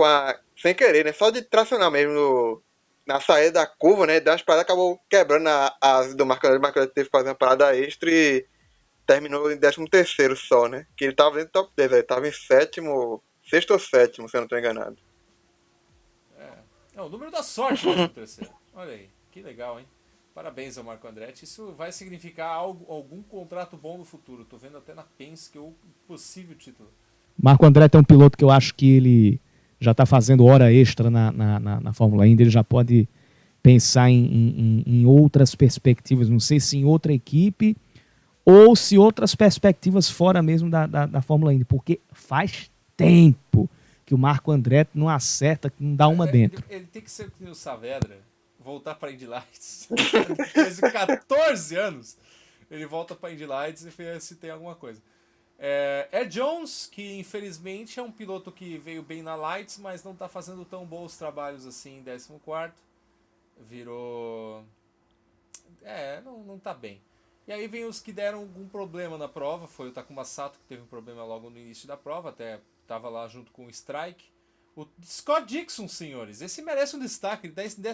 sem querer, né? Só de tracionar mesmo na saída da curva, né? Deu uma espalhada, acabou quebrando a asa do Marco Andretti. O Marco Andretti teve que fazer uma parada extra e terminou em 13º só, né? Que ele tava dentro do top 10, ele tava em sétimo, sexto ou sétimo, se eu não tô enganado. É o número da sorte, 13º. Olha aí, que legal, hein? Parabéns ao Marco Andretti. Isso vai significar algum contrato bom no futuro. Tô vendo até na Penske o possível título. Marco Andretti é um piloto que eu acho que ele já está fazendo hora extra na Fórmula Indy. Ele já pode pensar em outras perspectivas. Não sei se em outra equipe ou se outras perspectivas fora mesmo da Fórmula Indy. Porque faz tempo que o Marco Andretti não acerta, que não dá uma dentro. Ele tem que ser que nem o Saavedra, voltar para Indy Lights. Depois de 14 anos, ele volta para Indy Lights e vê se tem alguma coisa. Ed Jones, que infelizmente é um piloto que veio bem na Lights, mas não está fazendo tão bons trabalhos assim em 14º. Virou... não tá bem. E aí vem os que deram algum problema na prova. Foi o Takuma Sato, que teve um problema logo no início da prova, até estava lá junto com o Strike. O Scott Dixon, senhores, esse merece um destaque. Ele está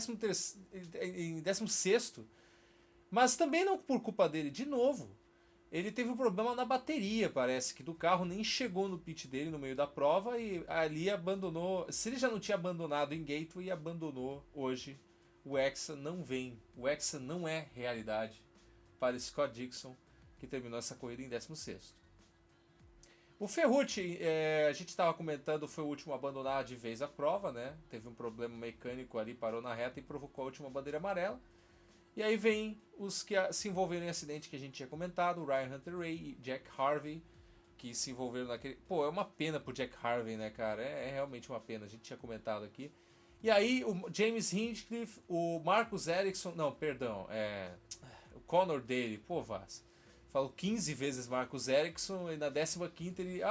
em 16º, mas também não por culpa dele, de novo. Ele teve um problema na bateria, parece que do carro, nem chegou no pit dele no meio da prova e ali abandonou. Se ele já não tinha abandonado em Gateway, abandonou hoje. O Hexa não vem, o Hexa não é realidade para Scott Dixon, que terminou essa corrida em 16º. O Ferrucci, a gente estava comentando, foi o último a abandonar de vez a prova, né? Teve um problema mecânico ali, parou na reta e provocou a última bandeira amarela. E aí vem os que se envolveram em acidente que a gente tinha comentado, o Ryan Hunter-Reay e Jack Harvey, que se envolveram naquele... Pô, é uma pena pro Jack Harvey, né, cara? É realmente uma pena, a gente tinha comentado aqui. E aí o James Hinchcliffe, o Marcus Ericsson... Não, perdão, o Conor Daly, pô, Vaz. Falou 15 vezes Marcus Ericsson e na 15ª ele...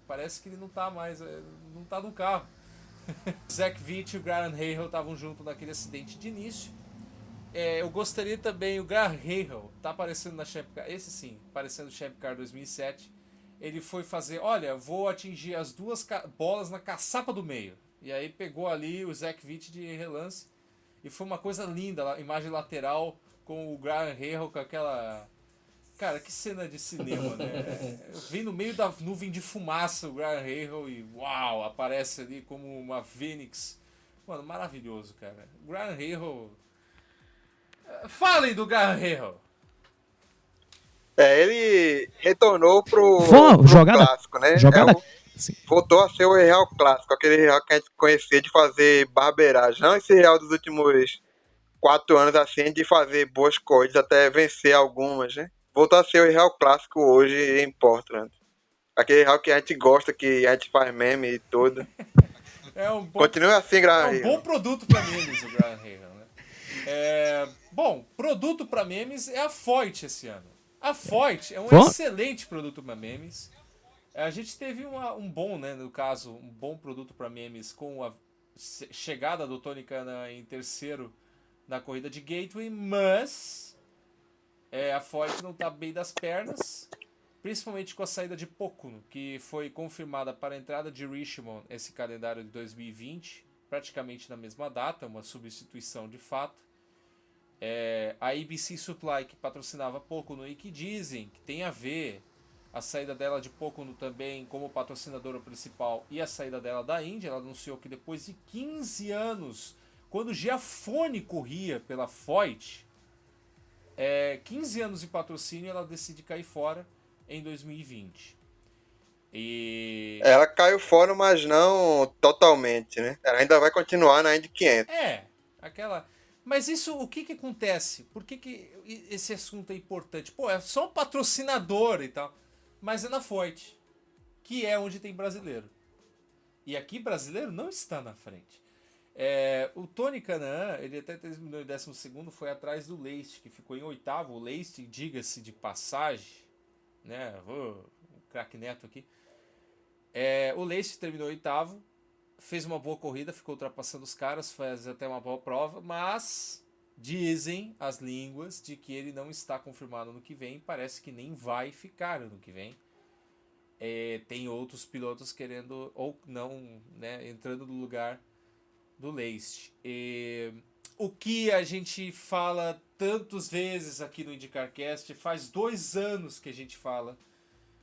parece que ele não tá mais, não tá no carro. Zach Witt e o Graham Rahal estavam juntos naquele acidente de início. Eu gostaria também, o Graham Rahal tá aparecendo na Champ Car, esse sim, aparecendo no Champ Car 2007. Ele foi fazer, olha, vou atingir as duas bolas na caçapa do meio. E aí pegou ali o Zach Witt de relance. E foi uma coisa linda, a imagem lateral com o Graham Rahal com aquela... Cara, que cena de cinema, né? Vem no meio da nuvem de fumaça o Graham Rahal e uau, aparece ali como uma fênix. Mano, maravilhoso, cara. O Graham Rahal... Falem do Graham Rahal. Ele retornou pro clássico, né? Voltou a ser o real clássico, aquele real que a gente conhecia de fazer barbeiragem. Não esse real dos últimos 4 anos, assim, de fazer boas corridas até vencer algumas, né? Voltou a ser o real clássico hoje em Portland. Aquele real que a gente gosta, que a gente faz meme e tudo. Continua assim, Graham Rahal. É um bom produto para memes, o Graham Rahal, né? Bom, produto para memes é a Foyt esse ano. A Foyt é um excelente produto para memes. A gente teve um bom, né, no caso, um bom produto para memes com a chegada do Tony Kanaan em 3º na corrida de Gateway, mas a Foyt não está bem das pernas, principalmente com a saída de Pocono, que foi confirmada para a entrada de Richmond esse calendário de 2020, praticamente na mesma data, uma substituição de fato. A ABC Supply, que patrocinava Pocono e que dizem que tem a ver a saída dela de Pocono também como patrocinadora principal e a saída dela da Indy. Ela anunciou que depois de 15 anos, quando o Giafone corria pela Foyt, 15 anos de patrocínio, ela decide cair fora em 2020. E Ela caiu fora, mas não totalmente, né? Ela ainda vai continuar na Indy 500. aquela. Mas isso, o que acontece? Por que esse assunto é importante? Pô, é só um patrocinador e tal. Mas é na Foyt, que é onde tem brasileiro. E aqui brasileiro não está na frente. O Tony Kanaan, ele até terminou em 12º, foi atrás do Leist, que ficou em 8º. O Leist, diga-se de passagem, né? O craque Neto aqui. O Leist terminou em 8º, fez uma boa corrida, ficou ultrapassando os caras, fez até uma boa prova, mas dizem as línguas de que ele não está confirmado no que vem, parece que nem vai ficar no que vem. Tem outros pilotos querendo, ou não, né, entrando no lugar do Leist. O que a gente fala tantas vezes aqui no IndyCarCast, faz 2 anos que a gente fala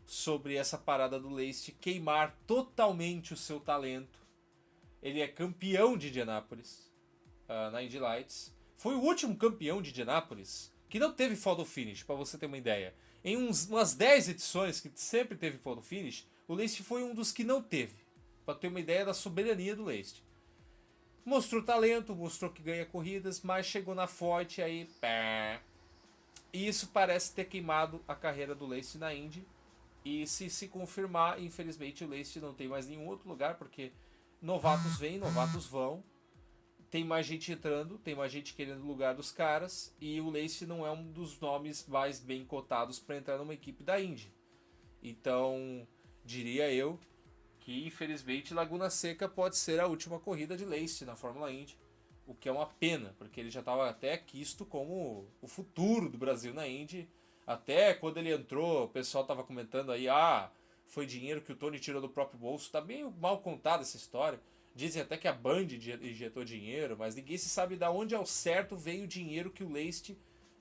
sobre essa parada do Leist queimar totalmente o seu talento. Ele é campeão de Indianápolis, na Indy Lights. Foi o último campeão de Indianápolis que não teve photo finish, para você ter uma ideia. Em umas 10 edições que sempre teve photo finish, o Leist foi um dos que não teve. Para ter uma ideia da soberania do Leist. Mostrou talento, mostrou que ganha corridas, mas chegou na Foyt e aí... E isso parece ter queimado a carreira do Leist na Indy. E se confirmar, infelizmente o Leist não tem mais nenhum outro lugar, porque novatos vêm, novatos vão. Tem mais gente entrando, tem mais gente querendo o lugar dos caras. E o Leist não é um dos nomes mais bem cotados para entrar numa equipe da Indy. Então, diria eu que infelizmente Laguna Seca pode ser a última corrida de Leist na Fórmula Indy. O que é uma pena, porque ele já estava até quisto como o futuro do Brasil na Indy. Até quando ele entrou, o pessoal estava comentando aí, foi dinheiro que o Tony tirou do próprio bolso. Tá bem mal contada essa história. Dizem até que a Band injetou dinheiro, mas ninguém se sabe de onde ao certo veio o dinheiro que o Leist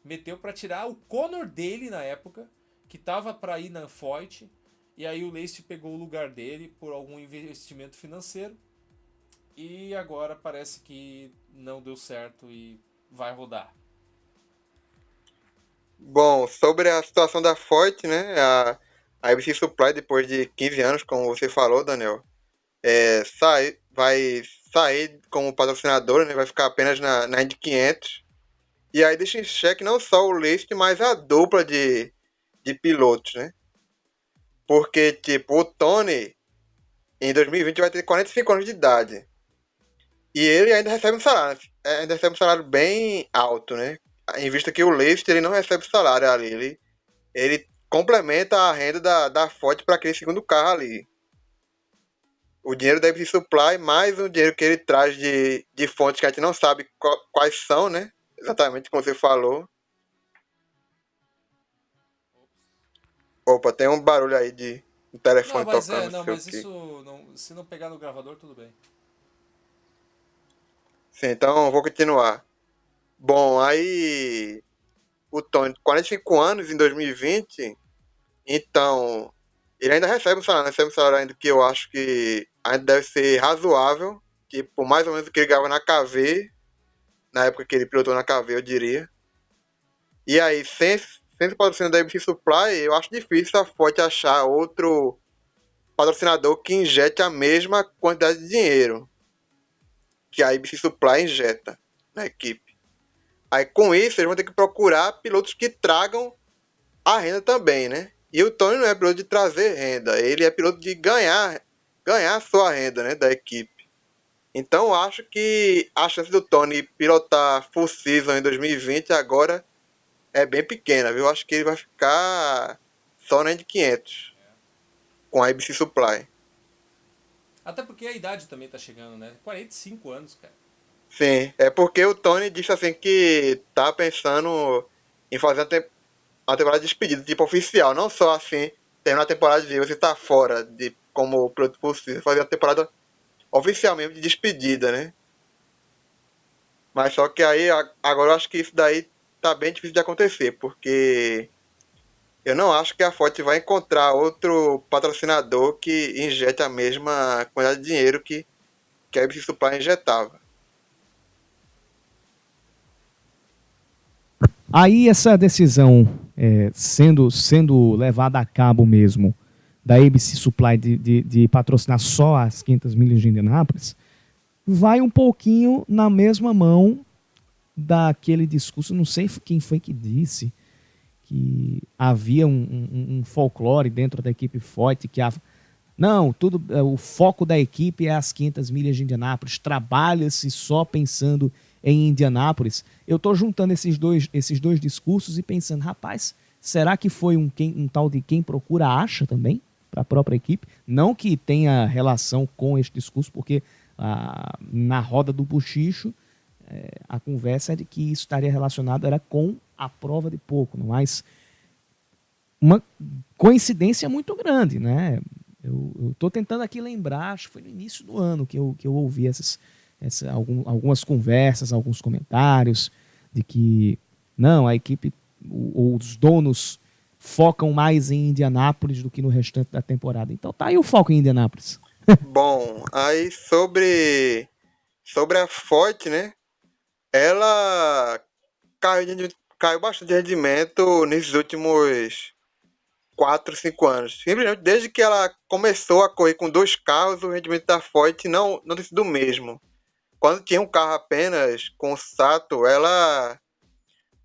meteu para tirar o Conor dele na época, que estava para ir na Foyt, e aí o Leist pegou o lugar dele por algum investimento financeiro, e agora parece que não deu certo e vai rodar. Bom, sobre a situação da Foyt, né? A ABC Supply, depois de 15 anos, como você falou, Daniel, vai sair como patrocinador, né? Vai ficar apenas na Indy 500. E aí deixa em xeque não só o Leist, mas a dupla de pilotos, né? Porque, tipo, o Tony, em 2020, vai ter 45 anos de idade. E ele ainda recebe um salário bem alto, né? Em vista que o Leist, ele não recebe salário ali. Ele complementa a renda da Ford para aquele segundo carro ali. O dinheiro deve se supply mais o dinheiro que ele traz de fontes que a gente não sabe quais são, né? Exatamente como você falou. Opa, tem um barulho aí de um telefone tocando. Mas isso, se não pegar no gravador, tudo bem. Sim, então vou continuar. Bom, aí o Tony, 45 anos em 2020, então ele ainda recebe um salário ainda que eu acho que ainda deve ser razoável, tipo, mais ou menos o que ele ganhava na KV, na época que ele pilotou na KV, eu diria. E aí, sem esse patrocínio da ABC Supply, eu acho difícil a Ford achar outro patrocinador que injete a mesma quantidade de dinheiro que a ABC Supply injeta na equipe. Aí, com isso, eles vão ter que procurar pilotos que tragam a renda também, né? E o Tony não é piloto de trazer renda, ele é piloto de ganhar a sua renda, né, da equipe. Então, acho que a chance do Tony pilotar full season em 2020 agora é bem pequena, viu? Acho que ele vai ficar só na Indy 500 com a ABC Supply. Até porque a idade também tá chegando, né? 45 anos, cara. Sim, é porque o Tony disse assim que tá pensando em fazer uma temporada de despedida, tipo oficial, não só assim, terminar a temporada de você tá fora de como piloto possível, fazer uma temporada oficial mesmo de despedida, né? Mas só que aí agora eu acho que isso daí tá bem difícil de acontecer, porque eu não acho que a Ford vai encontrar outro patrocinador que injete a mesma quantidade de dinheiro que a ABC Supply injetava. Aí essa decisão sendo levada a cabo mesmo, da ABC Supply de patrocinar só as 500 milhas de Indianápolis, vai um pouquinho na mesma mão daquele discurso, não sei quem foi que disse, que havia um folclore dentro da equipe Foyt, que não, o foco da equipe é as 500 milhas de Indianápolis, trabalha-se só pensando em Indianápolis. Eu estou juntando esses dois discursos e pensando, rapaz, será que foi um tal de quem procura acha também para a própria equipe? Não que tenha relação com este discurso, porque na roda do bochicho a conversa é de que isso estaria relacionado era com a prova de pouco, mas uma coincidência muito grande, né? Eu estou tentando aqui lembrar, acho que foi no início do ano que eu ouvi algumas conversas, alguns comentários de que não, a equipe, os donos focam mais em Indianápolis do que no restante da temporada. Então tá aí o foco em Indianápolis. Bom, aí sobre a Foyt, né? Ela caiu bastante de rendimento nesses últimos 4, 5 anos. Simplesmente desde que ela começou a correr com 2 carros, o rendimento da Foyt não tem sido o mesmo. Quando tinha um carro apenas com o Sato, ela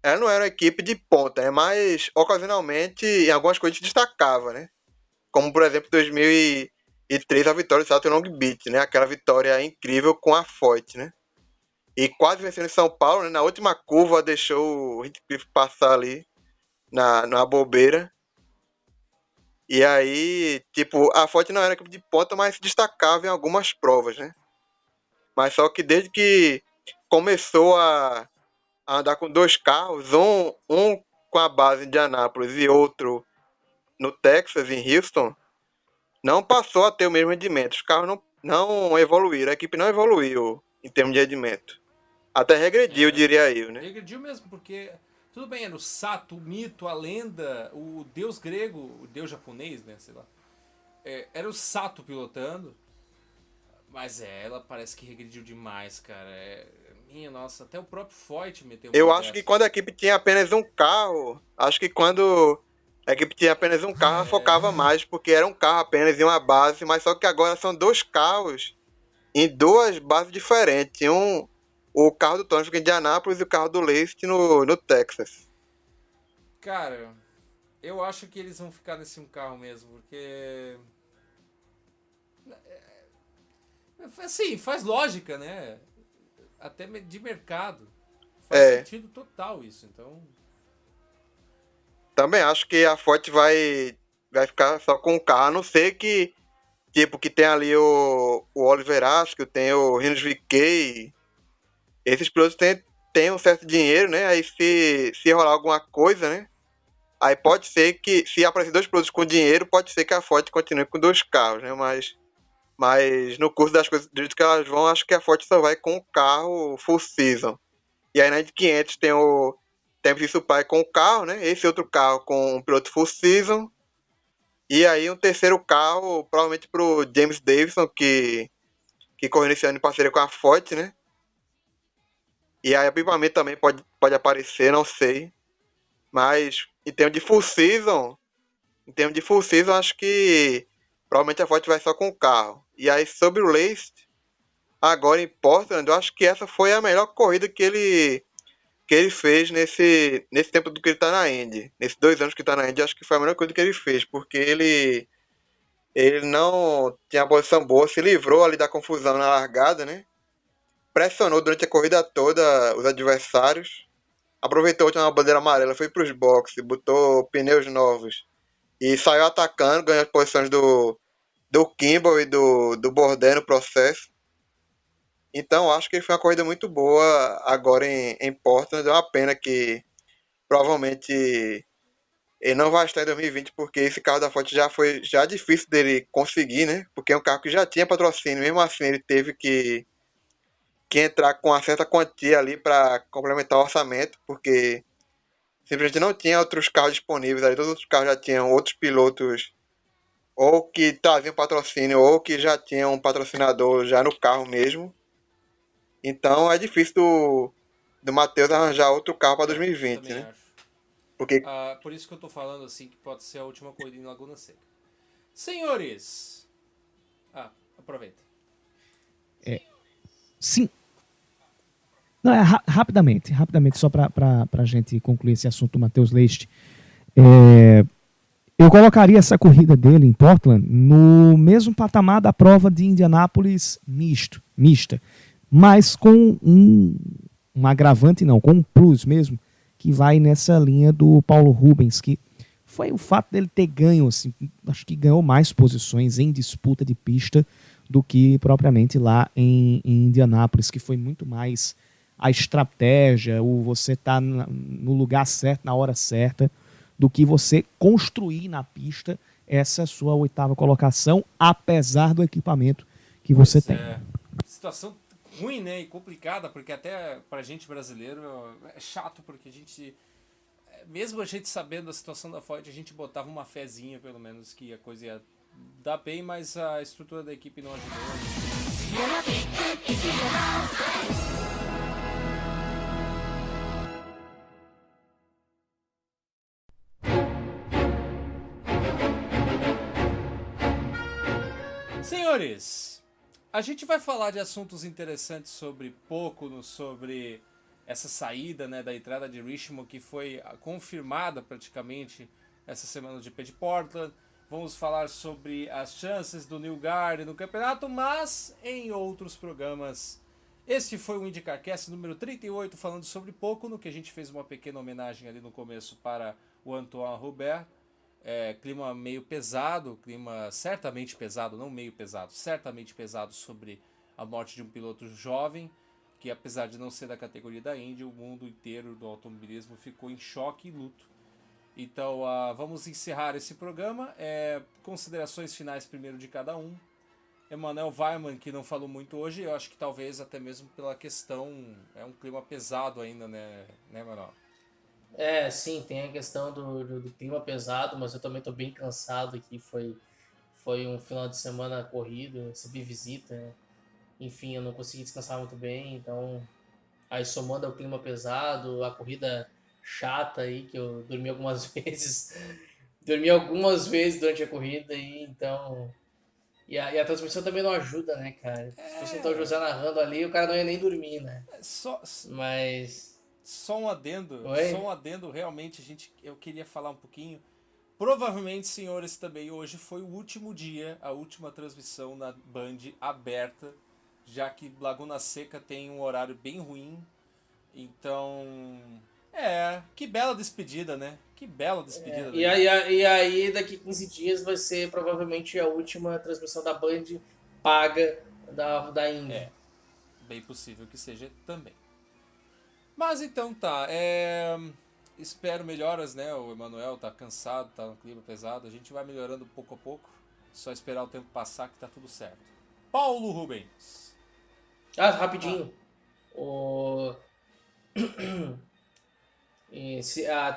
não era uma equipe de ponta, né? Mas ocasionalmente em algumas coisas se destacava, né? Como por exemplo 2003 a vitória do Sato em Long Beach, né? Aquela vitória incrível com a Foyt, né? E quase vencendo em São Paulo, né? Na última curva deixou o Hinchcliffe passar ali na bobeira. E aí, tipo, a Foyt não era equipe de ponta, mas se destacava em algumas provas, né? Mas só que desde que começou a andar com 2 carros, um com a base em Indianápolis e outro no Texas, em Houston, não passou a ter o mesmo rendimento. Os carros não evoluíram, a equipe não evoluiu em termos de rendimento. Até regrediu, diria eu, né? Regrediu mesmo, porque tudo bem, era o Sato, o mito, a lenda, o deus grego, o deus japonês, né, sei lá. Era o Sato pilotando, mas ela parece que regrediu demais, cara. Minha nossa, até o próprio Foyt meteu Eu acho que quando a equipe tinha apenas um carro, ela focava mais, porque era um carro apenas em uma base, mas só que agora são 2 carros em 2 bases diferentes. O carro do Tony fica em Indianápolis e o carro do Leist no Texas. Cara, eu acho que eles vão ficar nesse um carro mesmo, porque assim, faz lógica, né? Até de mercado. Faz sentido total isso, então. Também acho que a Foyt vai ficar só com o carro, a não ser que, tipo, que tem ali o Oliver Askew, tem o Rinus VeeKay. Esses pilotos têm um certo dinheiro, né? Aí se rolar alguma coisa, né? Aí pode ser que, se aparecer 2 pilotos com dinheiro, pode ser que a Foyt continue com 2 carros, né? Mas no curso das coisas do jeito que elas vão, acho que a Foyt só vai com o carro full season. E aí na Indy 500 tem o ABC Supply com o carro, né? Esse outro carro com um piloto full season. E aí um terceiro carro, provavelmente pro James Davison, que correu nesse ano em parceria com a Foyt, né? E aí o equipamento também pode aparecer, não sei. Mas em termos de full season, acho que provavelmente a Foyt vai só com o carro. E aí sobre o Leist, agora em Portland, eu acho que essa foi a melhor corrida que ele fez nesse tempo do que ele tá na Indy. Nesses 2 anos que ele tá na Indy, acho que foi a melhor coisa que ele fez, porque ele não tinha a posição boa, se livrou ali da confusão na largada, né? Pressionou durante a corrida toda os adversários, aproveitou a última bandeira amarela, foi para os boxes, botou pneus novos e saiu atacando, ganhou as posições do Kimball e do Bourdais no processo. Então acho que foi uma corrida muito boa agora em Portland. É uma pena que provavelmente ele não vai estar em 2020, porque esse carro da Foyt já difícil dele conseguir, né? Porque é um carro que já tinha patrocínio, mesmo assim ele teve que entrar com uma certa quantia ali para complementar o orçamento, porque simplesmente não tinha outros carros disponíveis ali. Todos os outros carros já tinham outros pilotos ou que traziam patrocínio ou que já tinham um patrocinador já no carro mesmo. Então é difícil do Matheus arranjar outro carro para É, 2020, também né? acho. Porque Por isso que eu tô falando assim que pode ser a última corrida em Laguna Seca. Senhores! Aproveita. Sim. Não, rapidamente, só para a gente concluir esse assunto do Matheus Leite. Eu colocaria essa corrida dele em Portland no mesmo patamar da prova de Indianápolis mista, mas com um agravante, não, com um plus mesmo, que vai nessa linha do Paulo Rubens, que foi o fato dele ter ganho, assim, acho que ganhou mais posições em disputa de pista do que propriamente lá em Indianápolis, que foi muito mais a estratégia, o você estar no lugar certo, na hora certa, do que você construir na pista essa sua 8ª colocação, apesar do equipamento que você tem. Situação ruim, né, e complicada, porque até pra gente brasileiro é chato, porque a gente, mesmo a gente sabendo a situação da Ford, a gente botava uma fezinha, pelo menos, que a coisa ia dar bem, mas a estrutura da equipe não ajudou. Senhores, a gente vai falar de assuntos interessantes sobre Pocono, sobre essa saída, né, da entrada de Richmond, que foi confirmada praticamente essa semana de GP de Portland. Vamos falar sobre as chances do New Garden no campeonato, mas em outros programas. Este foi o IndyCarCast número 38, falando sobre Pocono, que a gente fez uma pequena homenagem ali no começo para o Antoine Hubert. Clima meio pesado, clima certamente pesado, não meio pesado, certamente pesado sobre a morte de um piloto jovem, que apesar de não ser da categoria da Indy, o mundo inteiro do automobilismo ficou em choque e luto. Então vamos encerrar esse programa. Considerações finais primeiro de cada um. Emanuel Weimann, que não falou muito hoje, eu acho que talvez até mesmo pela questão, é um clima pesado ainda, né Emanuel? Sim, tem a questão do clima pesado, mas eu também tô bem cansado aqui. Foi um final de semana corrido, recebi visita, né? Enfim, eu não consegui descansar muito bem, então aí somando ao clima pesado, a corrida chata aí, que eu dormi algumas vezes, dormi algumas vezes durante a corrida aí, então. E a transmissão também não ajuda, né, cara? Se fosse então o José narrando ali, o cara não ia nem dormir, né? Só, Mas. só um adendo, Oi? realmente eu queria falar um pouquinho. Provavelmente, senhores, também hoje foi o último dia, a última transmissão na Band aberta, já que Laguna Seca tem um horário bem ruim. Então, que bela despedida, né? Que bela despedida. E aí, daqui 15 dias vai ser provavelmente a última transmissão da Band paga da Indy. Bem possível que seja também. Mas então tá, espero melhoras, né? O Emanuel tá cansado, tá no clima pesado. A gente vai melhorando pouco a pouco. Só esperar o tempo passar que tá tudo certo. Paulo Rubens. Rapidinho. O...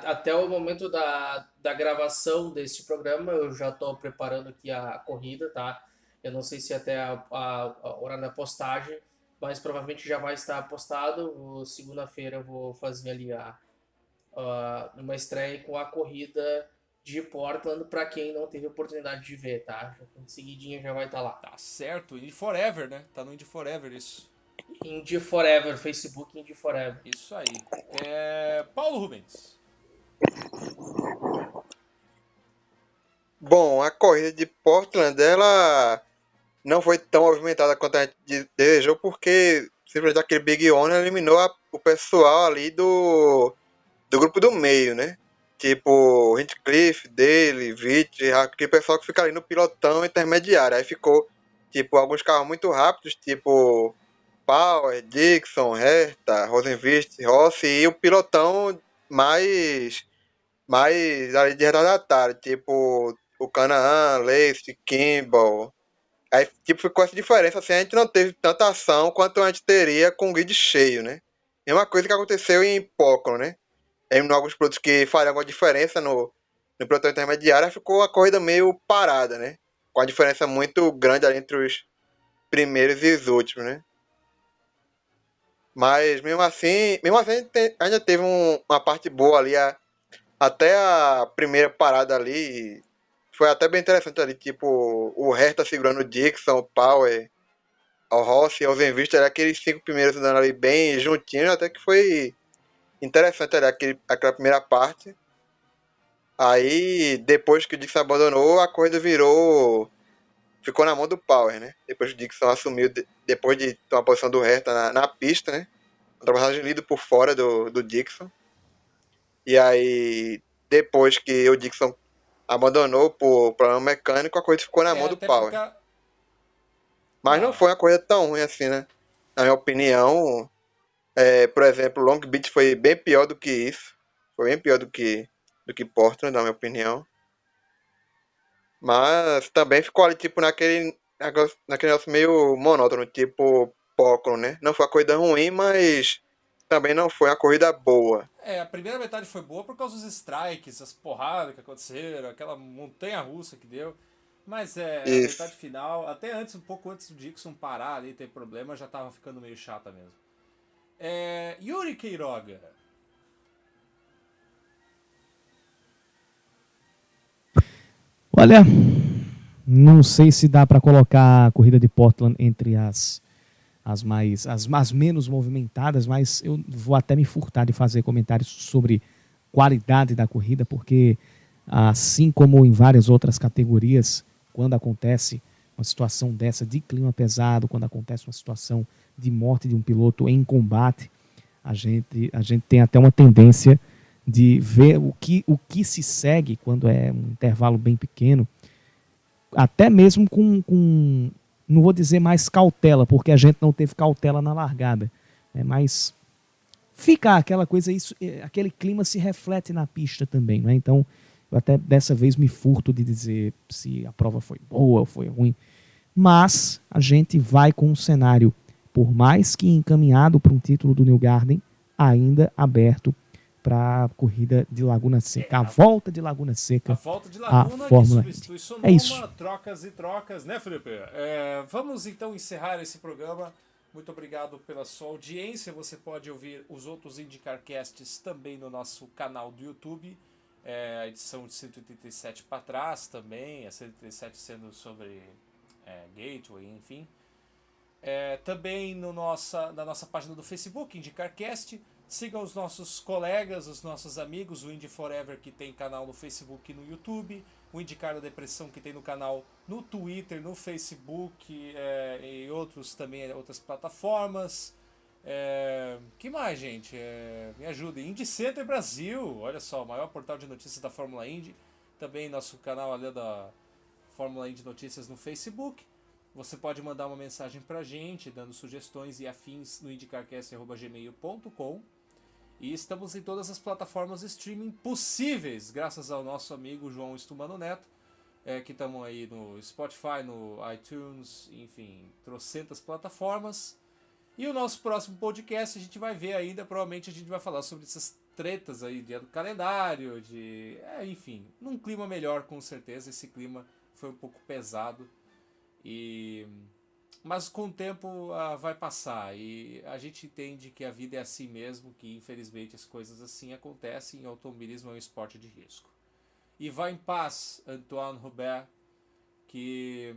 até o momento da gravação deste programa, eu já estou preparando aqui a corrida, tá? Eu não sei se até a hora da postagem, mas provavelmente já vai estar postado. Segunda-feira eu vou fazer ali uma estreia com a corrida de Portland para quem não teve oportunidade de ver, tá? Em seguidinha já vai estar lá. Tá certo, Indy Forever, né? Tá no Indy Forever isso. Indy Forever, Facebook Indy Forever. Isso aí. Paulo Rubens. Bom, a corrida de Portland, ela não foi tão movimentada quanto a gente desejou, porque simplesmente aquele Big On eliminou o pessoal ali do grupo do meio, né? Tipo, Hinchcliffe, Daly, Vitt, aquele pessoal que fica ali no pilotão intermediário. Aí ficou, tipo, alguns carros muito rápidos, tipo Power, Dixon, Herta, Rosenqvist, Rossi, e o pilotão mais ali de retardatário, tipo o Canaan, Lace, Kimball. Aí, tipo, ficou essa diferença, assim, a gente não teve tanta ação quanto a gente teria com o grid cheio, né? Mesma coisa que aconteceu em Pocono, né? Em alguns produtos que fariam alguma diferença no pelotão intermediário, ficou a corrida meio parada, né? Com a diferença muito grande ali entre os primeiros e os últimos, né? Mas mesmo assim ainda teve uma parte boa ali. Até a primeira parada ali foi até bem interessante ali. Tipo, o Hertha segurando o Dixon, o Power, o Rossi, o Zenvista, era aqueles 5 primeiros andando ali bem juntinhos. Até que foi interessante ali aquela primeira parte. Aí, depois que o Dixon abandonou, a corrida ficou na mão do Power, né? Depois que o Dixon assumiu, depois de tomar a posição do Hertha na pista, né? Ultrapassagem lido por fora do Dixon. E aí, depois que o Dixon abandonou por problema mecânico, a corrida ficou na mão do até Power. porque... Mas não foi uma corrida tão ruim assim, né? Na minha opinião, por exemplo, Long Beach foi bem pior do que isso. Foi bem pior do que Portland, na minha opinião. Mas também ficou ali, tipo, naquele negócio meio monótono, tipo Portland, né? Não foi uma corrida ruim, mas também não foi uma corrida boa. A primeira metade foi boa por causa dos strikes, as porradas que aconteceram, aquela montanha-russa que deu. Mas a metade final, até antes, um pouco antes do Dixon parar ali, ter problema, já tava ficando meio chata mesmo. Yuri Queiroga. Olha, não sei se dá para colocar a corrida de Portland entre as menos movimentadas, mas eu vou até me furtar de fazer comentários sobre qualidade da corrida, porque assim como em várias outras categorias, quando acontece uma situação dessa de clima pesado, quando acontece uma situação de morte de um piloto em combate, a gente tem até uma tendência de ver o que se segue quando é um intervalo bem pequeno, até mesmo com não vou dizer mais cautela, porque a gente não teve cautela na largada, mas fica aquela coisa, aquele clima se reflete na pista também, né? Então, eu até dessa vez me furto de dizer se a prova foi boa ou foi ruim, mas a gente vai com um cenário, por mais que encaminhado para um título do New Garden, ainda aberto para a corrida de Laguna Seca, a volta de Laguna Seca, a volta de Laguna, a Fórmula que substitui Sonoma, é isso. trocas e trocas, né, Felipe? Vamos então encerrar esse programa. Muito obrigado pela sua audiência. Você pode ouvir os outros IndyCarcasts também no nosso canal do YouTube. A edição de 187 para trás também, a 187 sendo sobre Gateway, enfim. Também na nossa página do Facebook, IndyCarcast. Sigam os nossos colegas, os nossos amigos, o Indy Forever, que tem canal no Facebook e no YouTube, o IndyCar da Depressão, que tem no canal no Twitter, no Facebook e outros também, outras plataformas. Que mais, gente? Me ajudem. Indy Center Brasil, olha só, o maior portal de notícias da Fórmula Indy. Também nosso canal ali da Fórmula Indy Notícias no Facebook. Você pode mandar uma mensagem pra gente, dando sugestões e afins no indycarcast@gmail.com. E estamos em todas as plataformas de streaming possíveis, graças ao nosso amigo João Estumano Neto, que estamos aí no Spotify, no iTunes, enfim, trocentas plataformas. E o nosso próximo podcast a gente vai ver ainda, provavelmente a gente vai falar sobre essas tretas aí do calendário, enfim, num clima melhor com certeza. Esse clima foi um pouco pesado, mas com o tempo vai passar e a gente entende que a vida é assim mesmo, que infelizmente as coisas assim acontecem e o automobilismo é um esporte de risco. E vá em paz, Antoine Hubert, que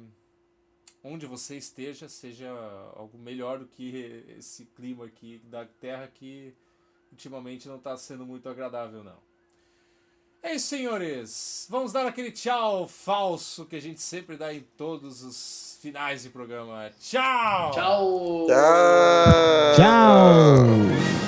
onde você esteja seja algo melhor do que esse clima aqui da Terra, que ultimamente não está sendo muito agradável, não. É isso, senhores. Vamos dar aquele tchau falso que a gente sempre dá em todos os finais de programa. Tchau! Tchau! Tchau! Tchau!